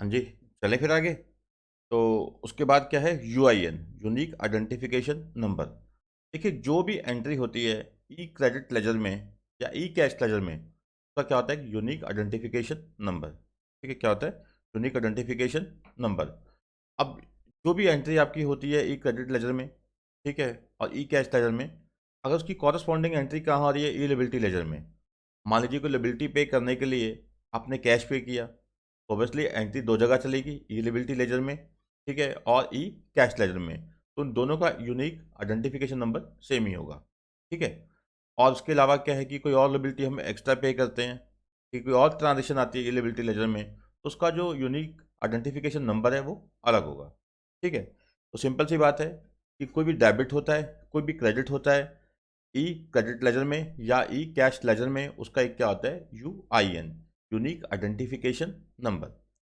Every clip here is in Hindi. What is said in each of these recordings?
हाँ जी, चलें फिर आगे। तो उसके बाद क्या है, यूआईएन, यूनिक आइडेंटिफिकेशन नंबर। देखिए, जो भी एंट्री होती है ई क्रेडिट लेजर में या ई कैश लेजर में, उसका क्या होता है, यूनिक आइडेंटिफिकेशन नंबर। ठीक है, क्या होता है, यूनिक आइडेंटिफिकेशन नंबर। अब जो भी एंट्री आपकी होती है ई क्रेडिट लेजर में, ठीक है, और ई कैश लेजर में, अगर उसकी कॉरस्पॉन्डिंग एंट्री कहाँ आ रही है, ई लिबिलिटी लेजर में। मान लीजिए कोई लिबिलिटी पे करने के लिए आपने कैश पे किया, तो ऑब्वियसली एंट्री दो जगह चलेगी, ई लिबिलिटी लेजर में, ठीक है, और ई कैश लेजर में। तो उन दोनों का यूनिक आइडेंटिफिकेशन नंबर सेम ही होगा। ठीक है। और उसके अलावा क्या है कि कोई और लिबिलिटी हम एक्स्ट्रा पे करते हैं, कि कोई और ट्रांजेक्शन आती है ई लिबिलिटी लेजर में, तो उसका जो यूनिक आइडेंटिफिकेशन नंबर है वो अलग होगा। ठीक है। तो सिंपल सी बात है कि कोई भी डेबिट होता है, कोई भी क्रेडिट होता है ई क्रेडिट लेजर में या ई कैश लेजर में, उसका एक क्या होता है, U I N, unique identification number.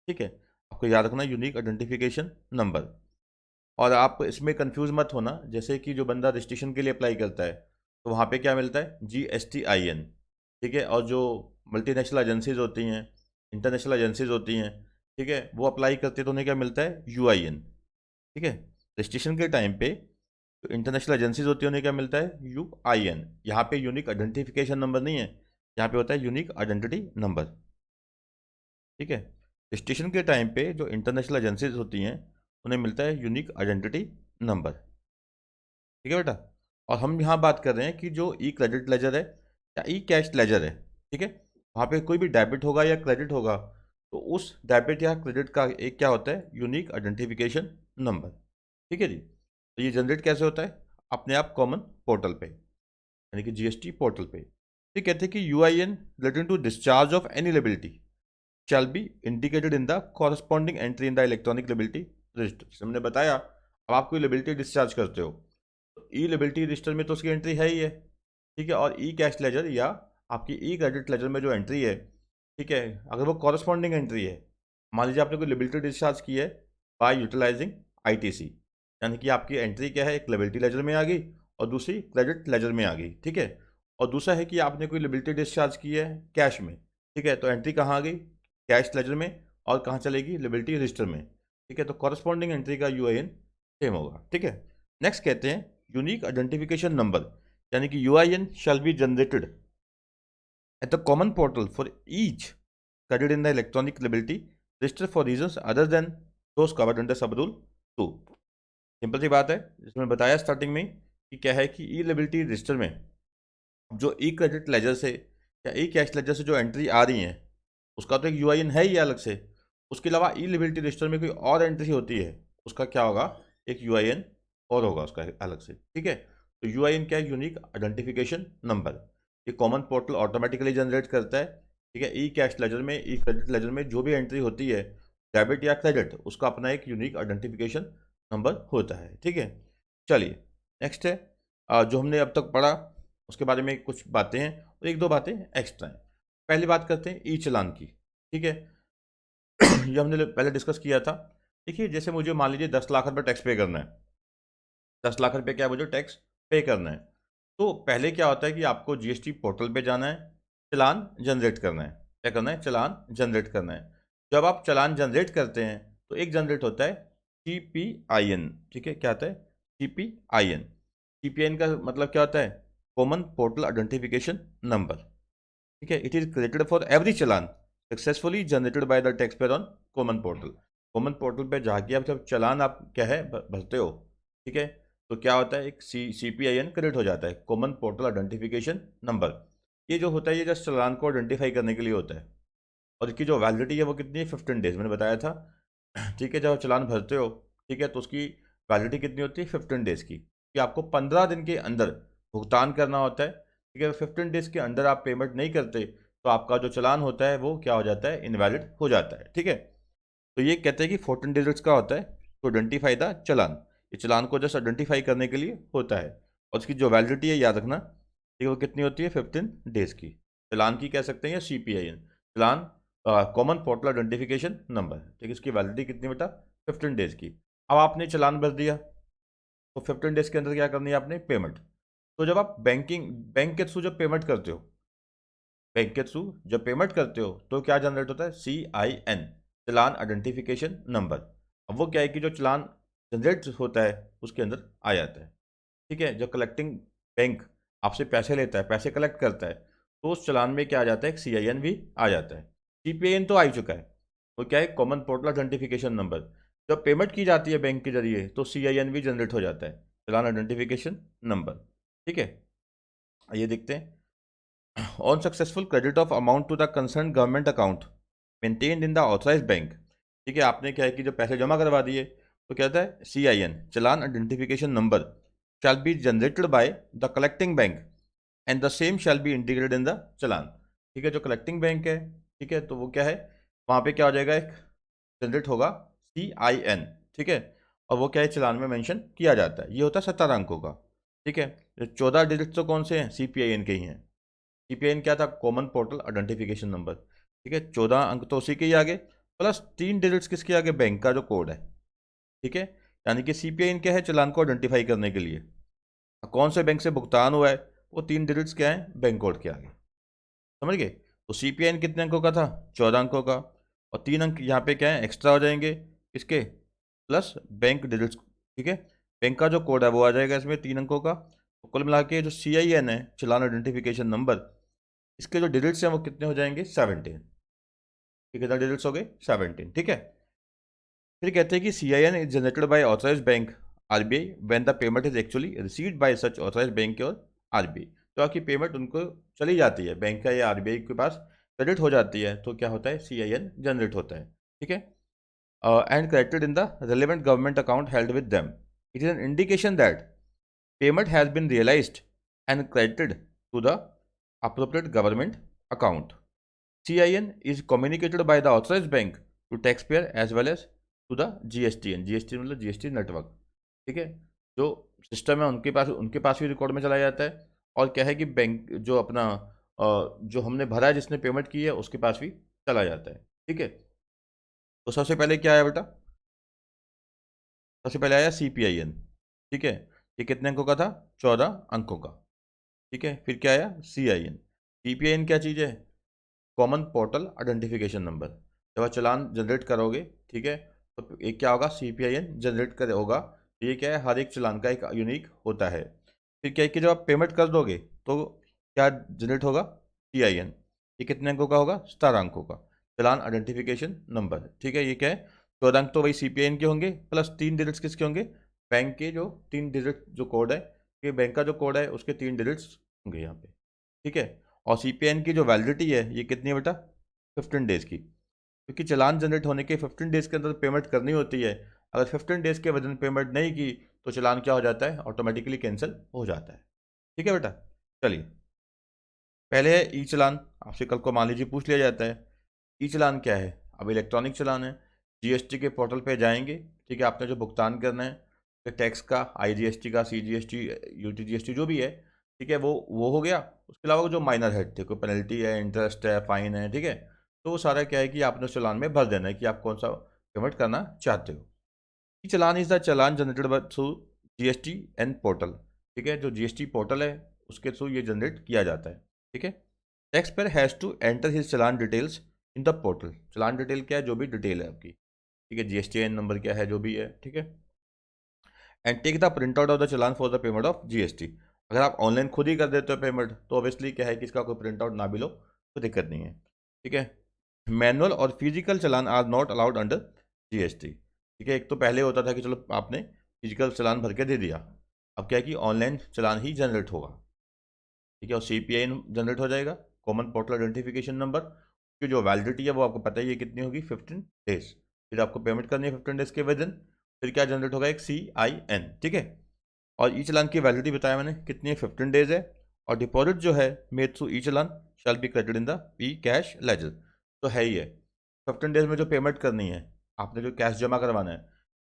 ठीक है, आपको याद रखना यूनिक आइडेंटिफिकेशन नंबर। और आप इसमें कंफ्यूज मत होना, जैसे कि जो बंदा रजिस्ट्रेशन के लिए अप्लाई करता है, तो वहाँ पे क्या मिलता है, G S T I N. ठीक है, और जो मल्टीनेशनल एजेंसीज होती हैं, इंटरनेशनल एजेंसीज होती हैं, ठीक है, वो अप्लाई करते हैं तो उन्हें क्या मिलता है, यू आई एन। ठीक है, रजिस्ट्रेशन के टाइम पे जो इंटरनेशनल एजेंसीज होती है उन्हें क्या मिलता है, यू आई एन। यहाँ पे यूनिक आइडेंटिफिकेशन नंबर नहीं है, यहाँ पे होता है यूनिक आइडेंटिटी नंबर। ठीक है, रजिस्ट्रेशन के टाइम पे जो इंटरनेशनल एजेंसीज होती हैं उन्हें मिलता है यूनिक आइडेंटिटी नंबर। ठीक है बेटा। और हम यहाँ बात कर रहे हैं कि जो ई क्रेडिट लेजर है या ई कैश लेजर है, ठीक है, वहाँ पे कोई भी डेबिट होगा या क्रेडिट होगा, तो उस डेबिट या क्रेडिट का एक क्या होता है, यूनिक आइडेंटिफिकेशन नंबर। ठीक है जी। तो ये जनरेट कैसे होता है, अपने आप कॉमन पोर्टल पे, यानी कि जीएसटी पोर्टल पे। ये कहते हैं कि U I N relating to discharge of any liability shall be indicated in the corresponding entry in the electronic liability register। जैसे हमने बताया, अब आप कोई लिबिलिटी डिस्चार्ज करते हो, तो ई लिबिलिटी रजिस्टर में तो उसकी एंट्री है ही है। ठीक है, और ई कैश लेजर या आपकी ई क्रेडिट लेजर में जो एंट्री है, ठीक है, अगर वो कॉरस्पॉन्डिंग एंट्री है, मान लीजिए आपने कोई लिबिलिटी डिस्चार्ज की है बाय यूटिलाइजिंग आईटीसी, यानी कि आपकी एंट्री क्या है, एक लिबिलिटी लेजर में आ गई और दूसरी क्रेडिट लेजर में आ गई। ठीक है, और दूसरा है कि आपने कोई लिबिलिटी डिस्चार्ज की है कैश में, ठीक है, तो एंट्री कहाँ आ गई, कैश लेजर में, और कहाँ चलेगी, लिबिलिटी रजिस्टर में। ठीक है, तो कॉरस्पॉन्डिंग एंट्री का यूआईएन सेम होगा। ठीक है। नेक्स्ट कहते हैं यूनिक आइडेंटिफिकेशन नंबर, यानी कि UIN shall be generated at the common portal for each credit in the electronic liability register for reasons other than those covered under sub rule 2। Simple सी बात है, जिसमें बताया स्टार्टिंग में कि क्या है कि ई लिबिलिटी रजिस्टर में जो ई क्रेडिट लेजर से या ई कैश लेजर से जो एंट्री आ रही हैं, उसका तो एक यूआईएन है ही अलग से। उसके अलावा ई लिबिलिटी रजिस्टर में कोई और एंट्री होती है, उसका क्या होगा, एक यूआईएन और होगा उसका अलग से। ठीक है, तो यूआईएन क्या है, यूनिक आइडेंटिफिकेशन नंबर। ये कॉमन पोर्टल ऑटोमेटिकली जनरेट करता है। ठीक है, ई कैश लेजर में, ई क्रेडिट लेजर में जो भी एंट्री होती है, डेबिट या क्रेडिट, उसका अपना एक यूनिक आइडेंटिफिकेशन नंबर होता है। ठीक है। चलिए, नेक्स्ट है जो हमने अब तक पढ़ा उसके बारे में कुछ बातें हैं और एक दो बातें एक्स्ट्रा हैं। पहली बात करते हैं ई चालान की। ठीक है, ये हमने पहले डिस्कस किया था। देखिए, जैसे मुझे मान लीजिए 10 लाख रुपए टैक्स पे करना है, 10 लाख रुपए क्या मुझे टैक्स पे करना है, तो पहले क्या होता है कि आपको जीएसटी पोर्टल पे जाना है, चालान जनरेट करना है। क्या करना है, चालान जनरेट करना है। जब आप चालान जनरेट करते हैं तो एक जनरेट होता है CPIN। ठीक है, क्या आता है, CPIN। CPIN का मतलब क्या होता है, कॉमन पोर्टल आइडेंटिफिकेशन नंबर। ठीक है, it is created for every challan successfully generated by the tax payer on common portal. Common portal पे जाके आप जब चालान आप क्या है भरते हो, ठीक है, तो क्या होता है, एक CPIN क्रिएट हो जाता है, कॉमन पोर्टल आइडेंटिफिकेशन नंबर। ये जो होता है ये जस्ट चालान को आइडेंटिफाई करने के लिए होता है। और इसकी जो वैलिडिटी है वो कितनी है, 15 डेज, मैंने बताया था। ठीक है, जब आप चालान भरते हो, ठीक है, तो उसकी वैलिडिटी कितनी होती है, 15 डेज की, कि आपको 15 दिन के अंदर भुगतान करना होता है। ठीक है, 15 डेज के अंदर आप पेमेंट नहीं करते तो आपका जो चालान होता है वो क्या हो जाता है, इनवैलिड हो जाता है। ठीक है, तो ये कहते हैं कि 14 डेज का होता है टू आइडेंटिफाई द चालान। ये चालान को जस्ट आइडेंटिफाई करने के लिए होता है। और उसकी जो वैलिडिटी है याद रखना, ठीक है, वो कितनी होती है, 15 डेज की। चालान की कह सकते हैं या CPIN, चालान कॉमन पोर्टल आइडेंटिफिकेशन नंबर। ठीक है, इसकी वैलिडिटी कितनी बेटा, 15 डेज की। अब आपने चालान भर दिया, तो 15 डेज के अंदर क्या करनी है आपने, पेमेंट। तो जब आप बैंक के थ्रू जब पेमेंट करते हो, बैंक के थ्रू जब पेमेंट करते हो तो क्या जनरेट होता है, CIN। चलान आइडेंटिफिकेशन नंबर। अब वो क्या है कि जो चलान जनरेट होता है उसके अंदर आ जाता है। ठीक है, जो कलेक्टिंग बैंक आपसे पैसे लेता है, पैसे कलेक्ट करता है, तो उस चलान में क्या आ जाता है, एक CIN भी आ जाता है। CPIN तो आ ही चुका है, वो क्या है, कॉमन पोर्टल आइडेंटिफिकेशन नंबर। जब पेमेंट की जाती है बैंक के जरिए तो CIN भी जनरेट हो जाता है, चलान आइडेंटिफिकेशन नंबर। ठीक है, ये देखते हैं। On successful credit of amount to the concern government account maintained in the authorise bank. ठीक है, आपने क्या है कि जो पैसे जमा करवा दिए तो क्या होता है, CIN challan identification number shall be generated by the collecting bank and the same shall be integrated in the चलान। ठीक है, जो कलेक्टिंग बैंक है, ठीक है, तो वो क्या है, वहाँ पे क्या हो जाएगा, एक जनरेट होगा CIN। ठीक है, और वो क्या है, चलान में मेंशन किया जाता है। ये होता है 17 अंकों का। ठीक है, जो 14 डिजिट तो कौन से हैं, CPIN के ही हैं। CPIN क्या था, कॉमन पोर्टल आइडेंटिफिकेशन नंबर। ठीक है, 14 अंक तो उसी के ही आगे, प्लस 3 डिजिट्स किसके आगे, बैंक का जो कोड है। ठीक है, यानी कि CPIN क्या है, चलान को आइडेंटिफाई करने के लिए। कौन से बैंक से भुगतान हुआ है, वो 3 डिजिट्स क्या है, बैंक कोड के आगे। समझ गए, तो CPIN कितने अंकों का था, 14 अंकों का, और 3 अंक यहाँ पे क्या है, एक्स्ट्रा हो जाएंगे इसके, प्लस बैंक डिजिट्स। ठीक है, बैंक का जो कोड है वो आ जाएगा इसमें 3 अंकों का। तो कुल मिला के जो CIN है, चलान आइडेंटिफिकेशन नंबर, इसके जो डिजिट्स हैं वो कितने हो जाएंगे, 17। ठीक है, कितने डिजिट्स हो गए, 17। ठीक है, फिर कहते हैं कि CIN is generated by authorise bank RBI when the payment is actually received by such authorise bank और RBI। तो आपकी पेमेंट उनको चली जाती है, बैंक का या RBI के पास क्रेडिट हो जाती है, तो क्या होता है, CIN जनरेट होता है। ठीक है, and credited in the relevant government account held with them. It is an indication that payment has been realised and credited to the appropriate government account. CIN is communicated by the authorized bank to taxpayer as well as to the GSTN। GST मतलब GST नेटवर्क। ठीक है, जो सिस्टम है उनके पास भी रिकॉर्ड में चला जाता है, और क्या है कि बैंक जो अपना जो हमने भरा है, जिसने पेमेंट की है, उसके पास भी चला जाता है। ठीक है, तो सबसे पहले क्या आया बेटा, सबसे पहले आया CPIN। ठीक है, ये कितने अंकों का था, 14 अंकों का। ठीक है, फिर क्या आया, CIN। CPIN क्या चीज़ है, कॉमन पोर्टल आइडेंटिफिकेशन नंबर। जब आप चलान जनरेट करोगे, ठीक है, तो एक क्या होगा, CPIN जनरेट कर होगा। तो ये क्या है, हर एक चलान का एक यूनिक होता है। फिर क्या है कि जब आप पेमेंट कर दोगे तो क्या जनरेट होगा, CIN। ये कितने अंकों का होगा, 17 अंकों का, चलान आइडेंटिफिकेशन नंबर। ठीक है, ये क्या है, 14 अंक तो वही CPIN के होंगे, प्लस 3 डिजिट्स किसके होंगे, बैंक के जो 3 डिजिट जो कोड है, ये बैंक का जो कोड है उसके 3 डिजिट्स होंगे यहाँ पे। ठीक है, और CPIN की जो वैलिडिटी है ये कितनी है बेटा, 15 डेज़ की, क्योंकि चलान जनरेट होने के 15 डेज़ के अंदर पेमेंट करनी होती है। अगर 15 डेज़ के वजन पेमेंट नहीं की तो चलान क्या हो जाता है, ऑटोमेटिकली कैंसिल हो जाता है। ठीक है बेटा, चलिए, पहले है ई चलान। आपसे कल को मान लीजिए पूछ लिया जाता है, ई चलान क्या है। अब इलेक्ट्रॉनिक चलान है, GST के पोर्टल पे जाएंगे। ठीक है, आपने जो भुगतान करना है टैक्स का, IGST का, CGST, UTGST जो भी है, ठीक है, वो हो गया। उसके अलावा जो माइनर है, देखो पेनल्टी है, इंटरेस्ट है, फाइन है, ठीक है, तो वो सारा क्या है कि आपने उस चलान में भर देना है कि आप कौन सा पेमेंट करना चाहते हो। E challan is the challan generated through GSTN portal. ठीक है, जो GST पोर्टल है उसके थ्रू ये जनरेट किया जाता है। ठीक है, tax payer has to enter his challan details in the portal. Challan detail क्या है, जो भी डिटेल है आपकी। ठीक है, GSTN नंबर क्या है, जो भी है। ठीक है, and take the print out of the challan for the payment of GST। अगर आप ऑनलाइन खुद ही कर देते हो पेमेंट तो ऑब्वियसली क्या है कि इसका कोई प्रिंट आउट ना भी लो तो दिक्कत नहीं है। ठीक है, मैनुअल और physical challan are not allowed under GST। ठीक है, एक तो पहले होता था कि चलो आपने फिजिकल चलान भर के दे दिया, अब क्या है कि ऑनलाइन चलान ही जनरेट होगा। ठीक है, और CPIN जनरेट हो जाएगा, कॉमन पोर्टल आइडेंटिफिकेशन नंबर की जो वैलिडिटी है वो आपको पता ही है कितनी होगी, 15 डेज। फिर आपको पेमेंट करनी है 15 डेज के विद इन। फिर क्या जनरेट होगा, एक CIN। ठीक है, और ई चलान की वैलिडिटी बताया मैंने कितनी है, 15 डेज है। और डिपॉजिट जो है made through E challan shall be credited in the E cash laser. तो है ही है, 15 डेज में जो पेमेंट करनी है, आपने जो कैश जमा करवाना है,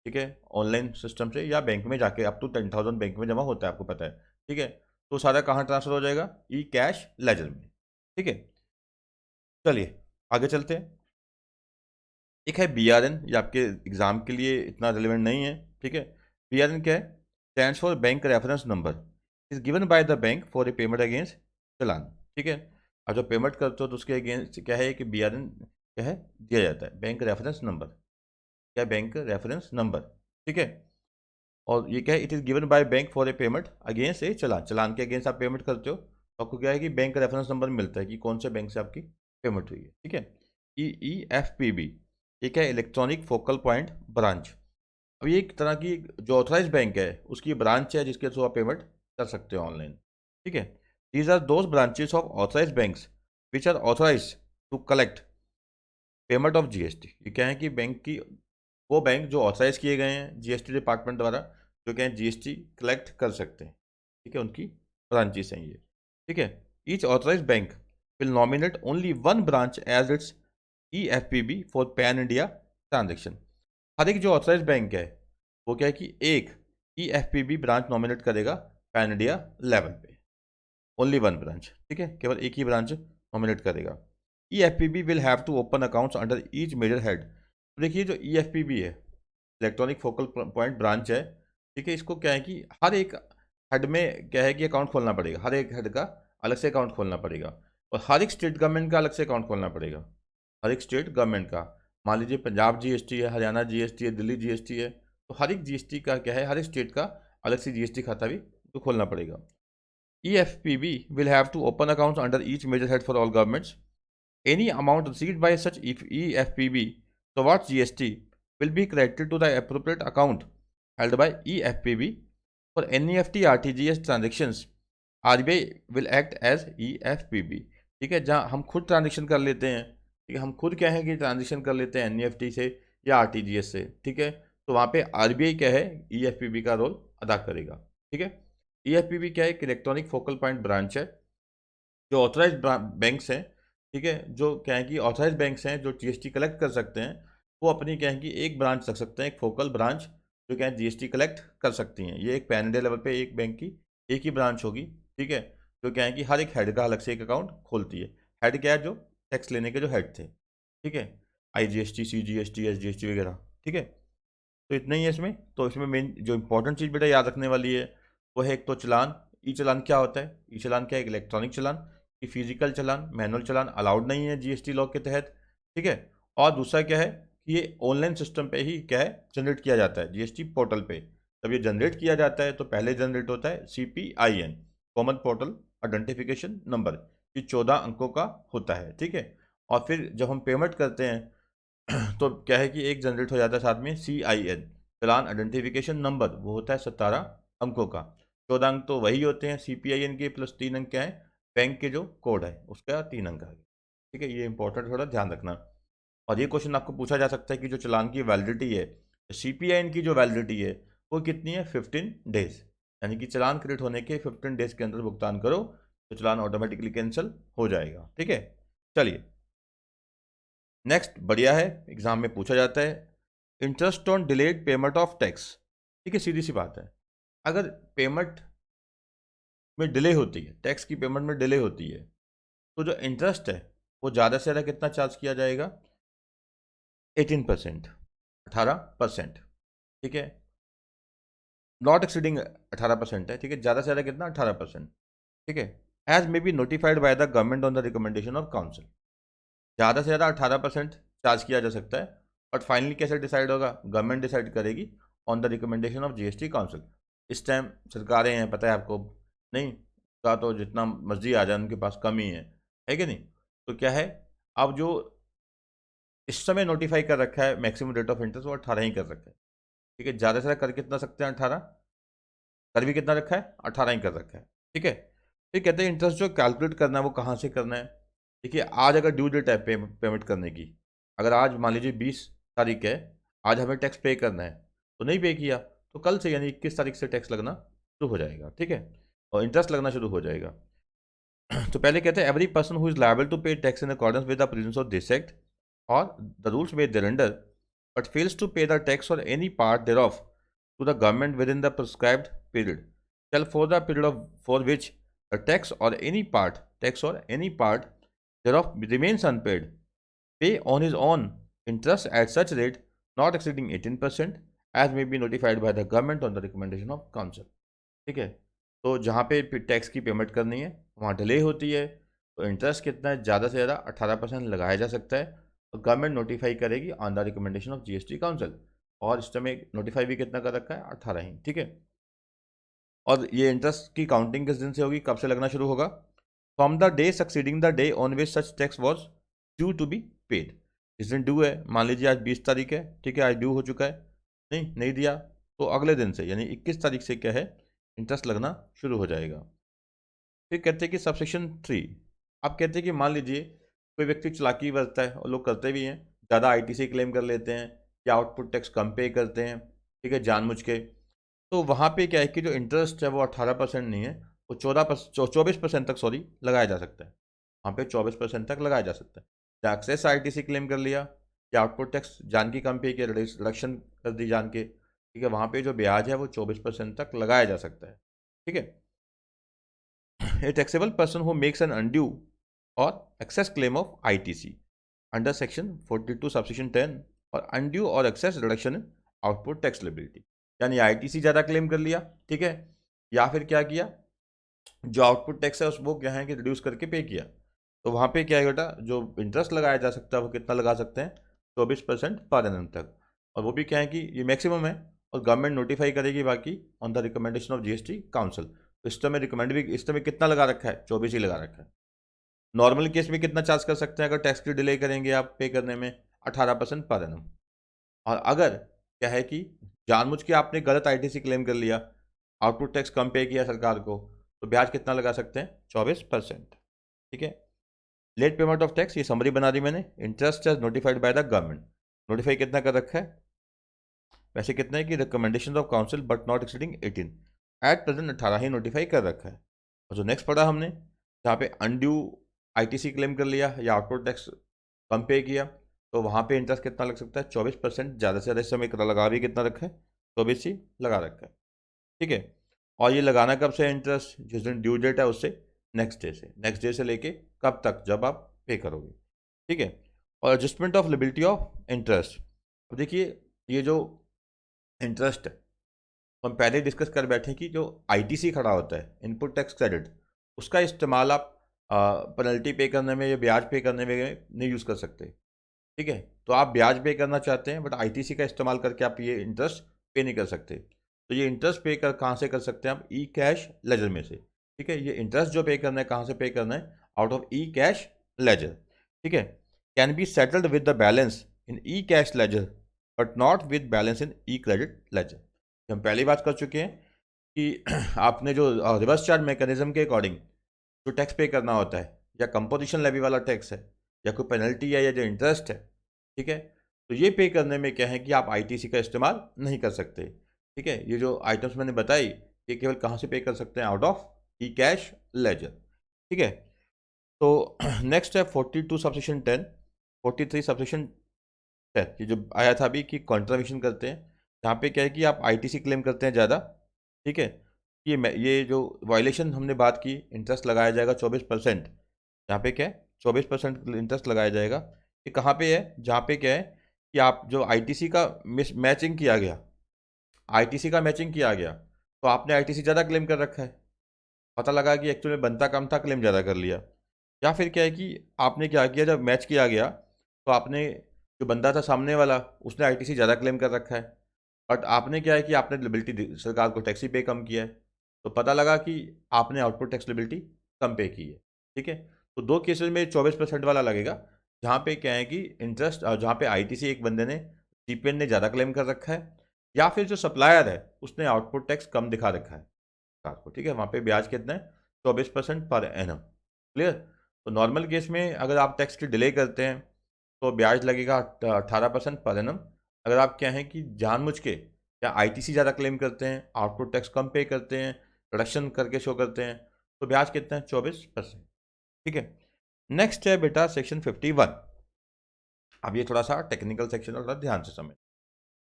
ठीक है, ऑनलाइन सिस्टम से या बैंक में जाके, अप टू 10,000 बैंक में जमा होता है, आपको पता है। ठीक है, तो सारा कहाँ ट्रांसफर हो जाएगा, ई कैश लेजर में। ठीक है, चलिए आगे चलते हैं। एक है BRN, ये आपके एग्जाम के लिए इतना रिलेवेंट नहीं है। ठीक है, BRN क्या है, stands for bank reference number, is given by the bank for a payment against challan. ठीक है, अब जब पेमेंट करते हो तो उसके अगेंस्ट क्या है कि BRN क्या है दिया जाता है, बैंक रेफरेंस नंबर, क्या बैंक रेफरेंस नंबर, ठीक है। और ये क्या है, it is given by bank for a payment against a challan, challan के अगेंस्ट आप पेमेंट करते हो तो आपको क्या है कि बैंक रेफरेंस नंबर मिलता है कि कौन से बैंक से आपकी पेमेंट हुई है, ठीक है। EEFPB ये क्या है, इलेक्ट्रॉनिक फोकल पॉइंट ब्रांच। अब ये एक तरह की जो ऑथराइज बैंक है उसकी ब्रांच है जिसके थ्रू आप पेमेंट कर सकते हो ऑनलाइन, ठीक है। These are those branches of authorise banks which are authorise to collect payment of GST. ये क्या है कि बैंक की वो बैंक जो ऑथराइज किए गए हैं जीएसटी डिपार्टमेंट द्वारा, जो क्या है जीएसटी कलेक्ट कर सकते हैं, ठीक है, उनकी ब्रांचेस हैं ये, ठीक है। Each authorise bank will nominate only one branch as its EFPB for pan India transaction. हर एक जो ऑथराइज बैंक है वो क्या है कि एक EFPB ब्रांच नॉमिनेट करेगा पैन इंडिया लेवल पे, ओनली वन ब्रांच, ठीक है, केवल एक ही ब्रांच नॉमिनेट करेगा। EFPB will have to open accounts under each major head. देखिए जो EFPB है, इलेक्ट्रॉनिक फोकल पॉइंट ब्रांच है, ठीक है, इसको क्या है कि हर एक हेड में क्या है कि अकाउंट खोलना पड़ेगा, हर एक हेड का अलग से अकाउंट खोलना पड़ेगा, और हर एक स्टेट गवर्नमेंट का अलग से अकाउंट खोलना पड़ेगा, हर एक स्टेट गवर्नमेंट का। मान लीजिए पंजाब जीएसटी है, हरियाणा जीएसटी है, दिल्ली जीएसटी है, तो हर एक जीएसटी का क्या है, हर एक स्टेट का अलग से जीएसटी खाता भी तो खोलना पड़ेगा। EFPB will have to open accounts under each major head for all governments. Any amount received by such EFPB towards GST will be credited to the appropriate account held by EFPB. For NEFT RTGS transactions, RBI will act as EFPB। ठीक है, जहाँ हम खुद ट्रांजेक्शन कर लेते हैं, ठीक है, हम खुद क्या है कि ट्रांजेक्शन कर लेते हैं NEFT से या RTGS से, ठीक है, तो वहाँ पे RBI क्या है EFPB का रोल अदा करेगा, ठीक है। EFPB क्या है, एक इलेक्ट्रॉनिक फोकल पॉइंट ब्रांच है जो ऑथराइज बैंक्स हैं, ठीक है, जो क्या है कि ऑथराइज बैंक्स हैं जो जीएसटी कलेक्ट कर सकते हैं, वो अपनी क्या है कि एक ब्रांच रख सकते हैं, एक फोकल ब्रांच जो क्या है जीएसटी कलेक्ट कर सकती हैं। ये एक पैन इंडिया लेवल पे एक बैंक की एक ही ब्रांच होगी, ठीक है, जो क्या है कि हर एक हेड का अलग से एक अकाउंट खोलती है। हेड क्या है, जो टैक्स लेने के जो हेड थे, ठीक है, IGST CGST SGST वगैरह, ठीक है। तो इतना ही है इसमें। तो इसमें मेन जो इंपॉर्टेंट चीज़ बेटा याद रखने वाली है वो है एक तो चलान। ई चलान क्या होता है, ई चलान क्या है, इलेक्ट्रॉनिक चलान, कि फिजिकल चलान मैनुअल चलान अलाउड नहीं है जीएसटी लॉ के तहत, ठीक है। और दूसरा क्या है कि ये ऑनलाइन सिस्टम पे ही क्या है जनरेट किया जाता है, जीएसटी पोर्टल पे। जब ये जनरेट किया जाता है तो पहले जनरेट होता है CPIN, common portal identification number, ये 14 अंकों का होता है, ठीक है। और फिर जब हम पेमेंट करते हैं तो क्या है कि एक जनरेट हो जाता है साथ में CIN, चलान आइडेंटिफिकेशन नंबर, वो होता है 17 अंकों का। 14 अंक तो वही होते हैं CPIN के, प्लस 3 अंक क्या है बैंक के जो कोड है उसका 3 अंक आ गया, ठीक है। ये इंपॉर्टेंट थोड़ा ध्यान रखना। और ये क्वेश्चन आपको पूछा जा सकता है कि जो चलान की वैलिडिटी है, CPIN की जो वैलिडिटी है वो कितनी है, 15 डेज, यानी कि चलान क्रिएट होने के 15 डेज के अंदर भुगतान करो तो चलान ऑटोमेटिकली कैंसिल हो जाएगा, ठीक है। चलिए नेक्स्ट, बढ़िया है, एग्जाम में पूछा जाता है, interest on delayed payment of tax. ठीक है, सीधी सी बात है, अगर पेमेंट में डिले होती है, टैक्स की पेमेंट में डिले होती है, तो जो इंटरेस्ट है वो ज़्यादा से ज़्यादा कितना चार्ज किया जाएगा, 18%, 18%, ठीक है, नॉट एक्सीडिंग 18% है, ठीक है, ज़्यादा से ज़्यादा कितना 18%, ठीक है। As may be notified by the government on the recommendation of council, ज़्यादा से ज़्यादा 18% चार्ज किया जा सकता है, बट फाइनली कैसे डिसाइड होगा, गवर्नमेंट डिसाइड करेगी on the recommendation of GST council. इस टाइम सरकारें हैं, पता है आपको, नहीं का तो जितना मर्जी आ जाए उनके पास कम ही है कि नहीं। तो क्या है, अब जो इस समय नोटिफाई कर रखा है मैक्सिमम रेट ऑफ इंटरेस्ट वो 18 ही कर रखा है, ठीक है, ज़्यादा से ज़्यादा कर कितना सकते हैं 18, कर भी कितना रखा है 18 ही कर रखा है, ठीक है। फिर कहते हैं इंटरेस्ट जो कैलकुलेट करना है वो कहाँ से करना है। देखिए आज अगर ड्यू डेट है पेमेंट करने की, अगर आज मान लीजिए 20 तारीख है, आज हमें टैक्स पे करना है तो नहीं पे किया तो कल से यानी 21 तारीख से टैक्स लगना शुरू हो जाएगा, ठीक है, और इंटरेस्ट लगना शुरू हो जाएगा। तो पहले कहते हैं every person who is liable to pay tax in accordance with the provisions of this act और the rules made thereunder but fails to pay the tax और any part thereof to the government within the prescribed period shall for the period of for which the tax or any part thereof remains unpaid pay on his own interest at such rate not exceeding 18% as may be notified by the government on the recommendation of council। ठीक है, तो जहाँ पे टैक्स की पेमेंट करनी है वहाँ डिले होती है तो इंटरेस्ट कितना है, ज़्यादा से ज़्यादा 18% लगाया जा सकता है, तो गवर्नमेंट नोटिफाई करेगी on the recommendation of GST council, और इस समय नोटिफाई भी कितना कर रखा है, 18 ही, ठीक है। और ये इंटरेस्ट की काउंटिंग किस दिन से होगी, कब से लगना शुरू होगा, from the day succeeding the day on which such tax was due to be paid. जिस दिन ड्यू है, मान लीजिए आज 20 तारीख है, ठीक है, आज ड्यू हो चुका है, नहीं दिया, तो अगले दिन से यानी 21 तारीख से क्या है, इंटरेस्ट लगना शुरू हो जाएगा। फिर कहते हैं कि सबसेक्शन 3, आप कहते हैं कि मान लीजिए कोई व्यक्ति चालाकी बरतता है, और लोग करते भी हैं, ज़्यादा आईटीसी क्लेम कर लेते हैं या आउटपुट टैक्स कम पे करते हैं, ठीक है, जानबूझ के। तो वहाँ पे क्या है कि जो इंटरेस्ट है वो 18% नहीं है, वो 24% तक, सॉरी, लगाया जा सकता है। वहाँ पे 24% तक लगाया जा सकता है। या एक्सेस आईटीसी क्लेम कर लिया, या आउटपुट टैक्स जान की कम पे किया, रिडक्शन कर दी जान के, ठीक है, वहाँ पे जो ब्याज है वो 24% तक लगाया जा सकता है, ठीक है। A taxable person who makes an undue or excess claim of ITC under section 42 subsection 10 और undue और excess reduction in output tax liability, यानी ITC ज़्यादा क्लेम कर लिया, ठीक है, या फिर क्या किया, जो आउटपुट टैक्स है उस वो क्या है कि रिड्यूस करके पे किया, तो वहाँ पे क्या है बेटा, जो इंटरेस्ट लगाया जा सकता है वो कितना लगा सकते हैं, 24% पर एनम तक, और वो भी क्या है कि ये मैक्सिमम है, और गवर्नमेंट नोटिफाई करेगी बाकी on the recommendation of GST council. तो इस समय रिकमेंड भी, इस समय कितना लगा रखा है, 24 ही लगा रखा है। नॉर्मल केस में कितना चार्ज कर सकते हैं अगर टैक्स की डिले करेंगे आप पे करने में, 18% पर एनम। और अगर क्या है कि जानबूझ के आपने गलत आईटीसी क्लेम कर लिया, आउटपुट टैक्स कम पे किया सरकार को, तो ब्याज कितना लगा सकते हैं, 24%, ठीक है। लेट पेमेंट ऑफ टैक्स, ये समरी बना दी मैंने, interest as notified by the government, notify कितना कर रखा है, वैसे कितना है कि recommendation of council but not exceeding 18, at present 18 ही नोटिफाई कर रखा है। और जो नेक्स्ट पढ़ा हमने, जहाँ पे अनड्यू आईटीसी क्लेम कर लिया या आउटपुट टैक्स कम पे किया, तो वहाँ पे इंटरेस्ट कितना लग सकता है, 24%, ज़्यादा से ज़्यादा, इस समय लगा भी कितना रखा है, 24 ही लगा रखा है, ठीक है। और ये लगाना कब से है इंटरेस्ट, जिस दिन ड्यू डेट है उससे नेक्स्ट डे से लेके कब तक, जब आप पे करोगे, ठीक है। और adjustment of liability of interest, अब देखिए ये जो इंटरेस्ट है, हम पहले ही डिस्कस कर बैठे कि जो आईटीसी खड़ा होता है, इनपुट टैक्स क्रेडिट, उसका इस्तेमाल आप पेनल्टी पे करने में या ब्याज पे करने में नहीं यूज़ कर सकते, ठीक है। तो आप ब्याज पे करना चाहते हैं बट आईटीसी का इस्तेमाल करके आप ये इंटरेस्ट पे नहीं कर सकते, तो ये इंटरेस्ट पे कर कहाँ से कर सकते हैं आप, ई कैश लेजर में से, ठीक है। ये इंटरेस्ट जो पे करना है कहाँ से पे करना है, out of E cash laser, ठीक है। Can be settled with the balance in E cash laser but not with balance in E credit ledger. हम पहली बात कर चुके हैं कि आपने जो रिवर्स चार्ज मैकेनिज्म के अकॉर्डिंग जो टैक्स पे करना होता है, या कंपोजिशन लेवी वाला टैक्स है, या कोई पेनल्टी है, या जो इंटरेस्ट है, ठीक है, तो ये पे करने में क्या है कि आप आईटीसी का इस्तेमाल नहीं कर सकते, ठीक है। ये जो आइटम्स मैंने बताई, ये केवल कहाँ से पे कर सकते हैं, out of E cash laser, ठीक है। तो नेक्स्ट है 42 सबसेक्शन 10, 43 सबसेक्शन 10, ये जो आया था अभी कि कॉन्ट्रीब्यूशन करते हैं, यहाँ पे क्या है कि आप आईटीसी क्लेम करते हैं ज़्यादा, ठीक है, ये जो वायलेशन हमने बात की, इंटरेस्ट लगाया जाएगा 24%, यहाँ पे क्या है, 24% इंटरेस्ट लगाया जाएगा। ये कहाँ पे है, जहाँ पे क्या है कि आप जो आईटीसी का मैचिंग किया गया, आईटीसी का मैचिंग किया गया, तो आपने आईटीसी ज़्यादा क्लेम कर रखा है, पता लगा कि एक्चुअली में बनता कम था, क्लेम ज़्यादा कर लिया। या फिर क्या है कि आपने क्या किया, जब मैच किया गया तो आपने, जो बंदा था सामने वाला, उसने आईटीसी ज़्यादा क्लेम कर रखा है, बट आपने क्या है कि आपने लिबिलिटी सरकार को टैक्स ही पे कम किया है, तो पता लगा कि आपने आउटपुट टैक्स लिबिलिटी कम पे की है, ठीक है। तो दो केसेस में 24% वाला लगेगा, जहाँ पे क्या है कि इंटरेस्ट, जहाँ पे आईटीसी एक बंदे ने, सीपीएन ने ज़्यादा क्लेम कर रखा है, या फिर जो सप्लायर है उसने आउटपुट टैक्स कम दिखा रखा है सरकार को, ठीक है। वहाँ पे ब्याज कितना है, 24% पर एनम, क्लियर। तो नॉर्मल केस में अगर आप टैक्स की डिले करते हैं तो ब्याज लगेगा 18% पर एनम। अगर आप क्या है कि जानबूझ के या आईटीसी ज़्यादा क्लेम करते हैं, आउटपुट टैक्स कम पे करते हैं, प्रोडक्शन करके शो करते हैं, तो ब्याज कितना है, 24%, ठीक है। नेक्स्ट है बेटा सेक्शन 51। अब ये थोड़ा सा टेक्निकल सेक्शन है, थोड़ा ध्यान से समझ,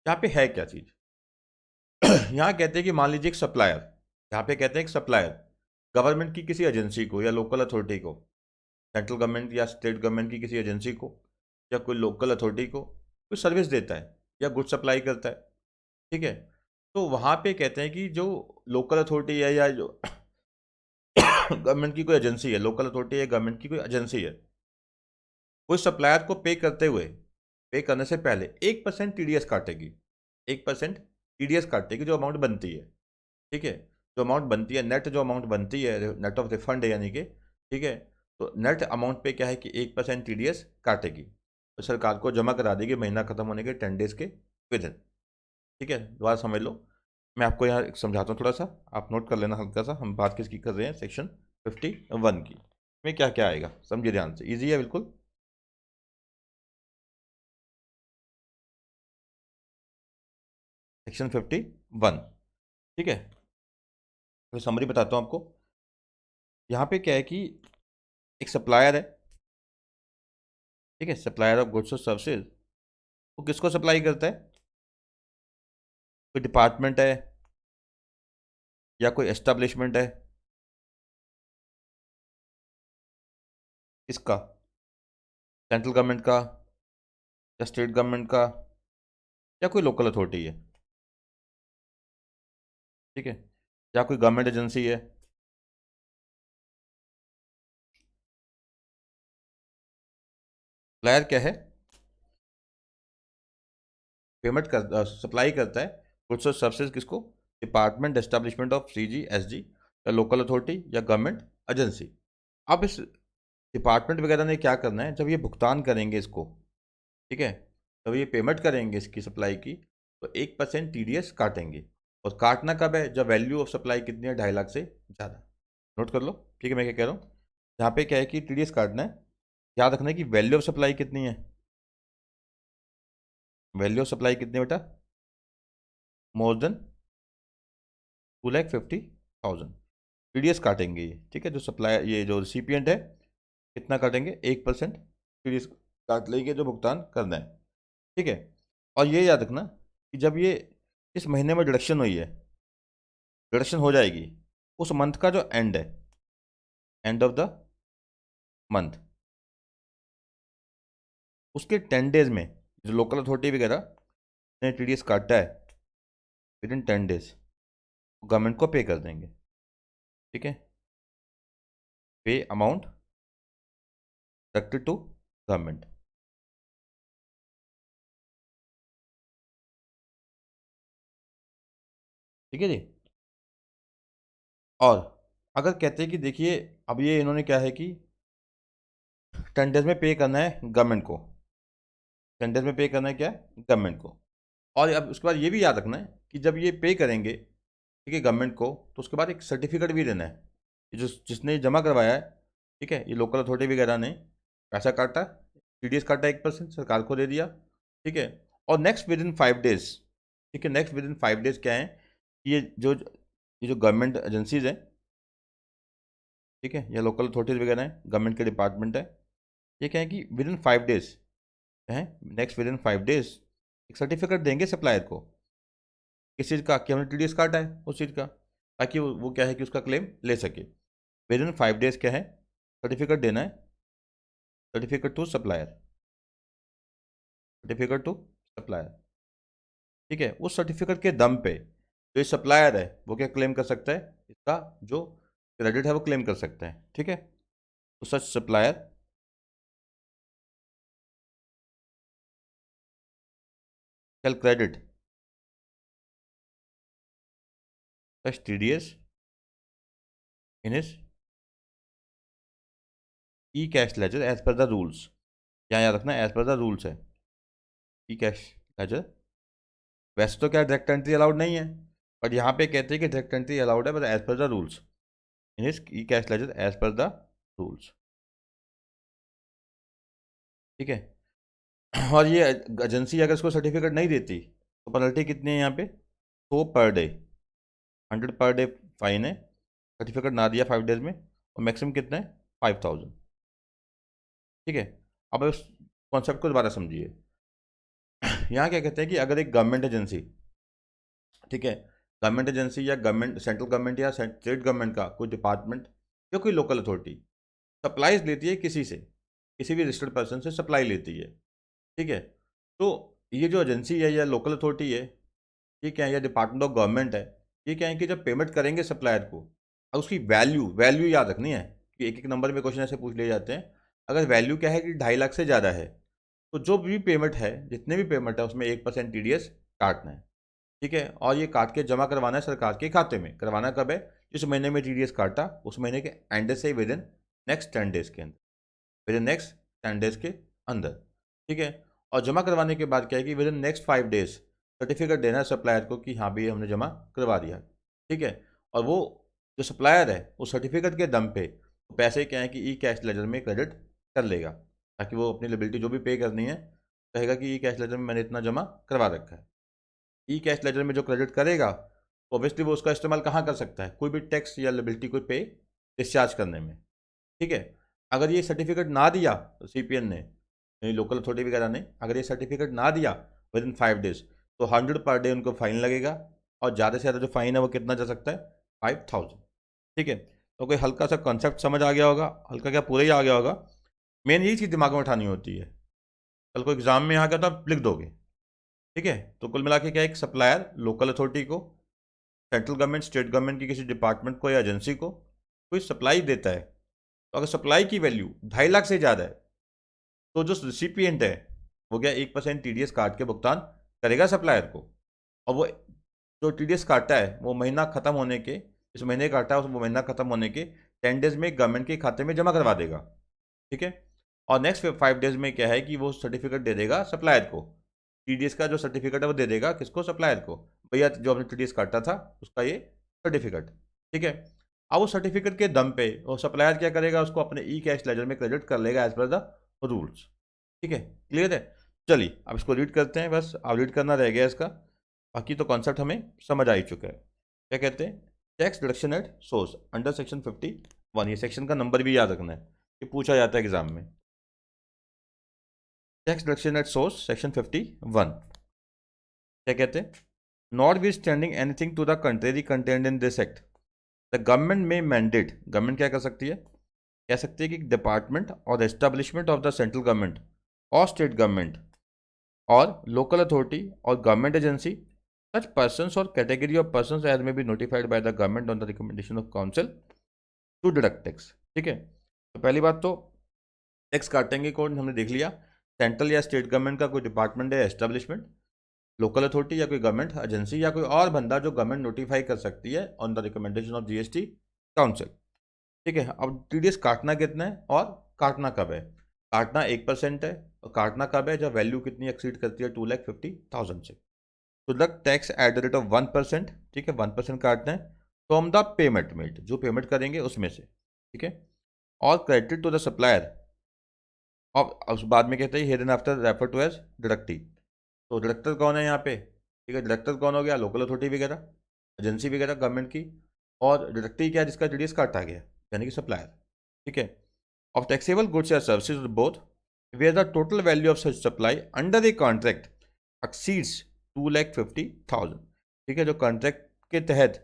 यहाँ पे है क्या चीज़। यहाँ कहते हैं कि मान लीजिए एक सप्लायर, यहाँ पे कहते हैं एक सप्लायर गवर्नमेंट की किसी एजेंसी को या लोकल अथॉरिटी को, सेंट्रल गवर्नमेंट या स्टेट गवर्नमेंट की किसी एजेंसी को या कोई लोकल अथॉरिटी को कोई सर्विस देता है या गुड सप्लाई करता है, ठीक है। तो वहाँ पे कहते हैं कि जो लोकल अथॉरिटी है या जो गवर्नमेंट की कोई एजेंसी है, लोकल अथॉरिटी है, गवर्नमेंट की कोई एजेंसी है, कोई सप्लायर को पे करते हुए, पे करने से पहले 1% टीडीएस काटेगी, 1% टीडीएस काटेगी जो अमाउंट बनती है। ठीक है, जो अमाउंट बनती है, नेट जो अमाउंट बनती है, नेट ऑफ रिफंड है यानी कि, ठीक है, तो नेट अमाउंट पे क्या है कि 1% टीडीएस काटेगी, तो सरकार को जमा करा देगी महीना खत्म होने के 10 डेज के विद इन। ठीक है, दोबारा समझ लो, मैं आपको यहाँ समझाता हूँ थोड़ा सा, आप नोट कर लेना हल्का सा। हम बात किसकी कर रहे हैं, सेक्शन 51 की। में क्या क्या आएगा समझिए ध्यान से, ईजी है बिल्कुल। सेक्शन 51, ठीक है, तो समरी बताता हूँ आपको। यहाँ पे क्या है कि एक सप्लायर है, ठीक है, सप्लायर ऑफ गुड्स और सर्विसेज, वो किसको सप्लाई करता है, कोई डिपार्टमेंट है या कोई एस्टेब्लिशमेंट है, किसका, सेंट्रल गवर्नमेंट का या स्टेट गवर्नमेंट का या कोई लोकल अथॉरिटी है, ठीक है, या कोई गवर्नमेंट एजेंसी है। सप्लायर क्या है, पेमेंट कर, सप्लाई करता है गुड्स और सर्विसेज किसको, department establishment of CG SG या लोकल अथॉरिटी या गवर्नमेंट एजेंसी। अब इस डिपार्टमेंट वगैरह ने क्या करना है, जब ये भुगतान करेंगे इसको, ठीक है, जब ये पेमेंट करेंगे इसकी सप्लाई की, तो 1% टीडीएस काटेंगे। और काटना कब है, जब वैल्यू ऑफ सप्लाई कितनी है, 2.5 लाख से ज़्यादा। नोट कर लो, ठीक है, मैं क्या कह रहा हूँ, यहाँ पे क्या है कि टीडीएस काटना है, याद रखना है कि वैल्यू ऑफ सप्लाई कितनी है, वैल्यू ऑफ सप्लाई कितनी है बेटा, मोर देन 2,50,000 टीडीएस काटेंगे ये, ठीक है, जो सप्लाई, ये जो रिसिपिएंट है कितना काटेंगे, 1% टीडीएस काट लेंगे जो भुगतान करना है, ठीक है। और ये याद रखना कि जब ये इस महीने में डिडक्शन हुई है, डिडक्शन हो जाएगी उस मंथ का जो एंड है, एंड ऑफ द मंथ, उसके 10 डेज में जो लोकल अथॉरिटी वगैरह ने टीडीएस काटा है विद इन 10 डेज, गवर्नमेंट को पे कर देंगे, ठीक है, पे अमाउंट डिडक्टेड टू गवर्नमेंट। ठीक है जी। और अगर कहते हैं कि देखिए, अब ये इन्होंने क्या है कि 10 डेज में पे करना है गवर्नमेंट को, 10 डेज में पे करना है क्या, गवर्नमेंट को। और अब उसके बाद ये भी याद रखना है कि जब ये पे करेंगे, ठीक है, गवर्नमेंट को, तो उसके बाद एक सर्टिफिकेट भी देना है कि जिसने जमा करवाया है, ठीक है, ये लोकल अथॉरिटी वगैरह ने पैसा काटा, टीडीएस काटा 1% सरकार को दे दिया, ठीक है। और नेक्स्ट विद इन 5 डेज, ठीक है, नेक्स्ट विद इन 5 डेज क्या है कि ये जो गवर्नमेंट एजेंसीज हैं, ठीक है, या लोकल अथॉरिटीज वगैरह हैं, गवर्नमेंट के डिपार्टमेंट है, ये क्या है कि विद इन 5 डेज है, नेक्स्ट विद इन 5 डेज एक सर्टिफिकेट देंगे सप्लायर को, किस चीज़ का, कि हमने टीडीएस काटा है उस चीज़ का, ताकि वो क्या है कि उसका क्लेम ले सके। विद इन 5 डेज क्या है, सर्टिफिकेट देना है, certificate to supplier, certificate to supplier, ठीक है। उस सर्टिफिकेट के दम पे जो सप्लायर है वो क्या क्लेम कर सकता है, इसका जो क्रेडिट है वो क्लेम कर सकता है, ठीक है। तो such supplier call credit such TDS in is E cash ledger as per the rules, यहाँ याद रखना एज पर द रूल्स है, ई कैश लेजर। वैसे तो क्या डायरेक्ट एंट्री अलाउड नहीं है, बट यहाँ पे कहते हैं कि डायरेक्ट एंट्री अलाउड है, but as per the rules in is E cash ledger as per the rules, ठीक है। और ये एजेंसी अगर इसको सर्टिफिकेट नहीं देती तो पेनल्टी कितनी है यहाँ पे, 100 per day, 100 per day fine है, सर्टिफिकेट ना दिया 5 डेज में, और मैक्सिमम कितना है, 5,000, ठीक है। अब इस कॉन्सेप्ट को दोबारा समझिए। यहाँ क्या कहते हैं कि अगर एक गवर्नमेंट एजेंसी, ठीक है, गवर्नमेंट एजेंसी या गवर्नमेंट, सेंट्रल गवर्नमेंट या स्टेट गवर्नमेंट का कोई डिपार्टमेंट या कोई लोकल अथॉरिटी सप्लाईज लेती है किसी से, किसी भी रजिस्टर्ड पर्सन से सप्लाई लेती है, ठीक है, तो ये जो एजेंसी है या लोकल अथॉरिटी है, ये क्या है, या डिपार्टमेंट ऑफ गवर्नमेंट है, ये क्या है कि जब पेमेंट करेंगे सप्लायर को, अब उसकी वैल्यू वैल्यू याद रखनी है कि एक एक नंबर में क्वेश्चन ऐसे पूछ लिए जाते हैं, अगर वैल्यू क्या है कि 2.5 लाख से ज़्यादा है तो जो भी पेमेंट है, जितने भी पेमेंट है उसमें 1% TDS काटना है। ठीक है, और ये काट के जमा करवाना है सरकार के खाते में। करवाना कब है? जिस महीने में TDS काटा उस महीने के एंड से विद इन नेक्स्ट 10 डेज के अंदर, विद इन नेक्स्ट 10 डेज के अंदर। ठीक है, और जमा करवाने के बाद क्या है कि with in next 5 days certificate देना है सप्लायर को कि हाँ भाई हमने जमा करवा दिया। ठीक है, और वो जो सप्लायर है उस सर्टिफिकेट के दम पे पैसे क्या है कि ई कैश लेजर में क्रेडिट कर लेगा, ताकि वो अपनी लिबिलिटी जो भी पे करनी है कहेगा कि ई कैश लेजर में मैंने इतना जमा करवा रखा है। ई कैश लेजर में जो क्रेडिट करेगा तो ऑब्वियसली वो उसका इस्तेमाल कहाँ कर सकता है? कोई भी टैक्स या लिबिलिटी को पे डिस्चार्ज करने में। ठीक है, अगर ये सर्टिफिकेट ना दिया तो CPN ने, लोकल अथॉरिटी वगैरह ने, अगर ये सर्टिफिकेट ना दिया विद इन 5 डेज तो 100 पर डे उनको फाइन लगेगा, और ज़्यादा से ज़्यादा जो फाइन है वो कितना जा सकता है? 5,000। ठीक है, तो कोई हल्का सा कॉन्सेप्ट समझ आ गया होगा, हल्का क्या पूरा ही आ गया होगा। मेन यही चीज़ दिमाग में उठानी होती है, कल को एग्जाम में आ गया तो आप लिख दोगे। ठीक है, तो कुल मिला के क्या, एक सप्लायर लोकल अथॉरिटी को, सेंट्रल गवर्नमेंट, स्टेट गवर्नमेंट की किसी डिपार्टमेंट को या एजेंसी को कोई सप्लाई देता है, तो अगर सप्लाई की वैल्यू 2.5 लाख से ज़्यादा है तो जो रिसिपिएंट है वो क्या 1% TDS काट के भुगतान करेगा सप्लायर को। और वो जो TDS काटा है वो महीना ख़त्म होने के, इस महीने काटा है वो महीना ख़त्म होने के 10 डेज में गवर्नमेंट के खाते में जमा करवा देगा। ठीक है, और नेक्स्ट 5 डेज में क्या है कि वो सर्टिफिकेट दे देगा सप्लायर को। TDS का जो सर्टिफिकेट है वो दे देगा किसको? सप्लायर को। भैया जो आपने TDS काटा था उसका ये सर्टिफिकेट। ठीक है, अब उस सर्टिफिकेट के दम पे वो सप्लायर क्या करेगा? उसको अपने ई कैश लेजर में क्रेडिट कर लेगा एज पर द रूल्स। ठीक है, क्लियर है? चलिए अब इसको रीड करते हैं, बस अब रीड करना रह गया इसका, बाकी तो कॉन्सेप्ट हमें समझ आ ही चुका है। क्या कहते हैं? Tax deduction at source under section 51। ये सेक्शन का नंबर भी याद रखना है, ये पूछा जाता है एग्जाम में। Tax deduction at source section 51। क्या कहते हैं? Notwithstanding anything to the contrary content in this act the government में मैंडेट, गवर्नमेंट क्या कर सकती है? कह सकती है कि डिपार्टमेंट और establishment of the central government और स्टेट गवर्नमेंट और लोकल अथॉरिटी और government agency such persons or category of persons as may be notified by the government on the recommendation of council to deduct tax। ठीक है, तो पहली बात तो टैक्स काटेंगे कौन, हमने देख लिया। सेंट्रल या स्टेट गवर्नमेंट का कोई डिपार्टमेंट है, एस्टेब्लिशमेंट, लोकल अथॉरिटी या कोई गवर्नमेंट एजेंसी या कोई और बंदा जो गवर्नमेंट नोटिफाई कर सकती है on the recommendation of GST council. ठीक है, अब TDS काटना कितना है और काटना कब है? काटना 1% है, और काटना कब है? जब वैल्यू कितनी एक्सीड करती है 2,50,000 से। तो the tax at the rate of 1%। ठीक है, 1% काटना है फ्रॉम द पेमेंट मेड, जो पेमेंट करेंगे उसमें से। ठीक है, और क्रेडिट टू द सप्लायर। और उस बाद में कहते हैं hereinafter refer to as deductee. तो डिडक्टर कौन है यहाँ पे? ठीक है, डिडक्टर कौन हो गया? लोकल अथॉरिटी वगैरह, एजेंसी वगैरह गवर्नमेंट की। और डिडक्टी क्या है? जिसका TDS काटा गया, यानी कि सप्लायर। ठीक है, ऑफ टैक्सेबल गुड्स या services both where the total value of such supply under the contract exceeds 2,50,000। ठीक है, जो कॉन्ट्रैक्ट के तहत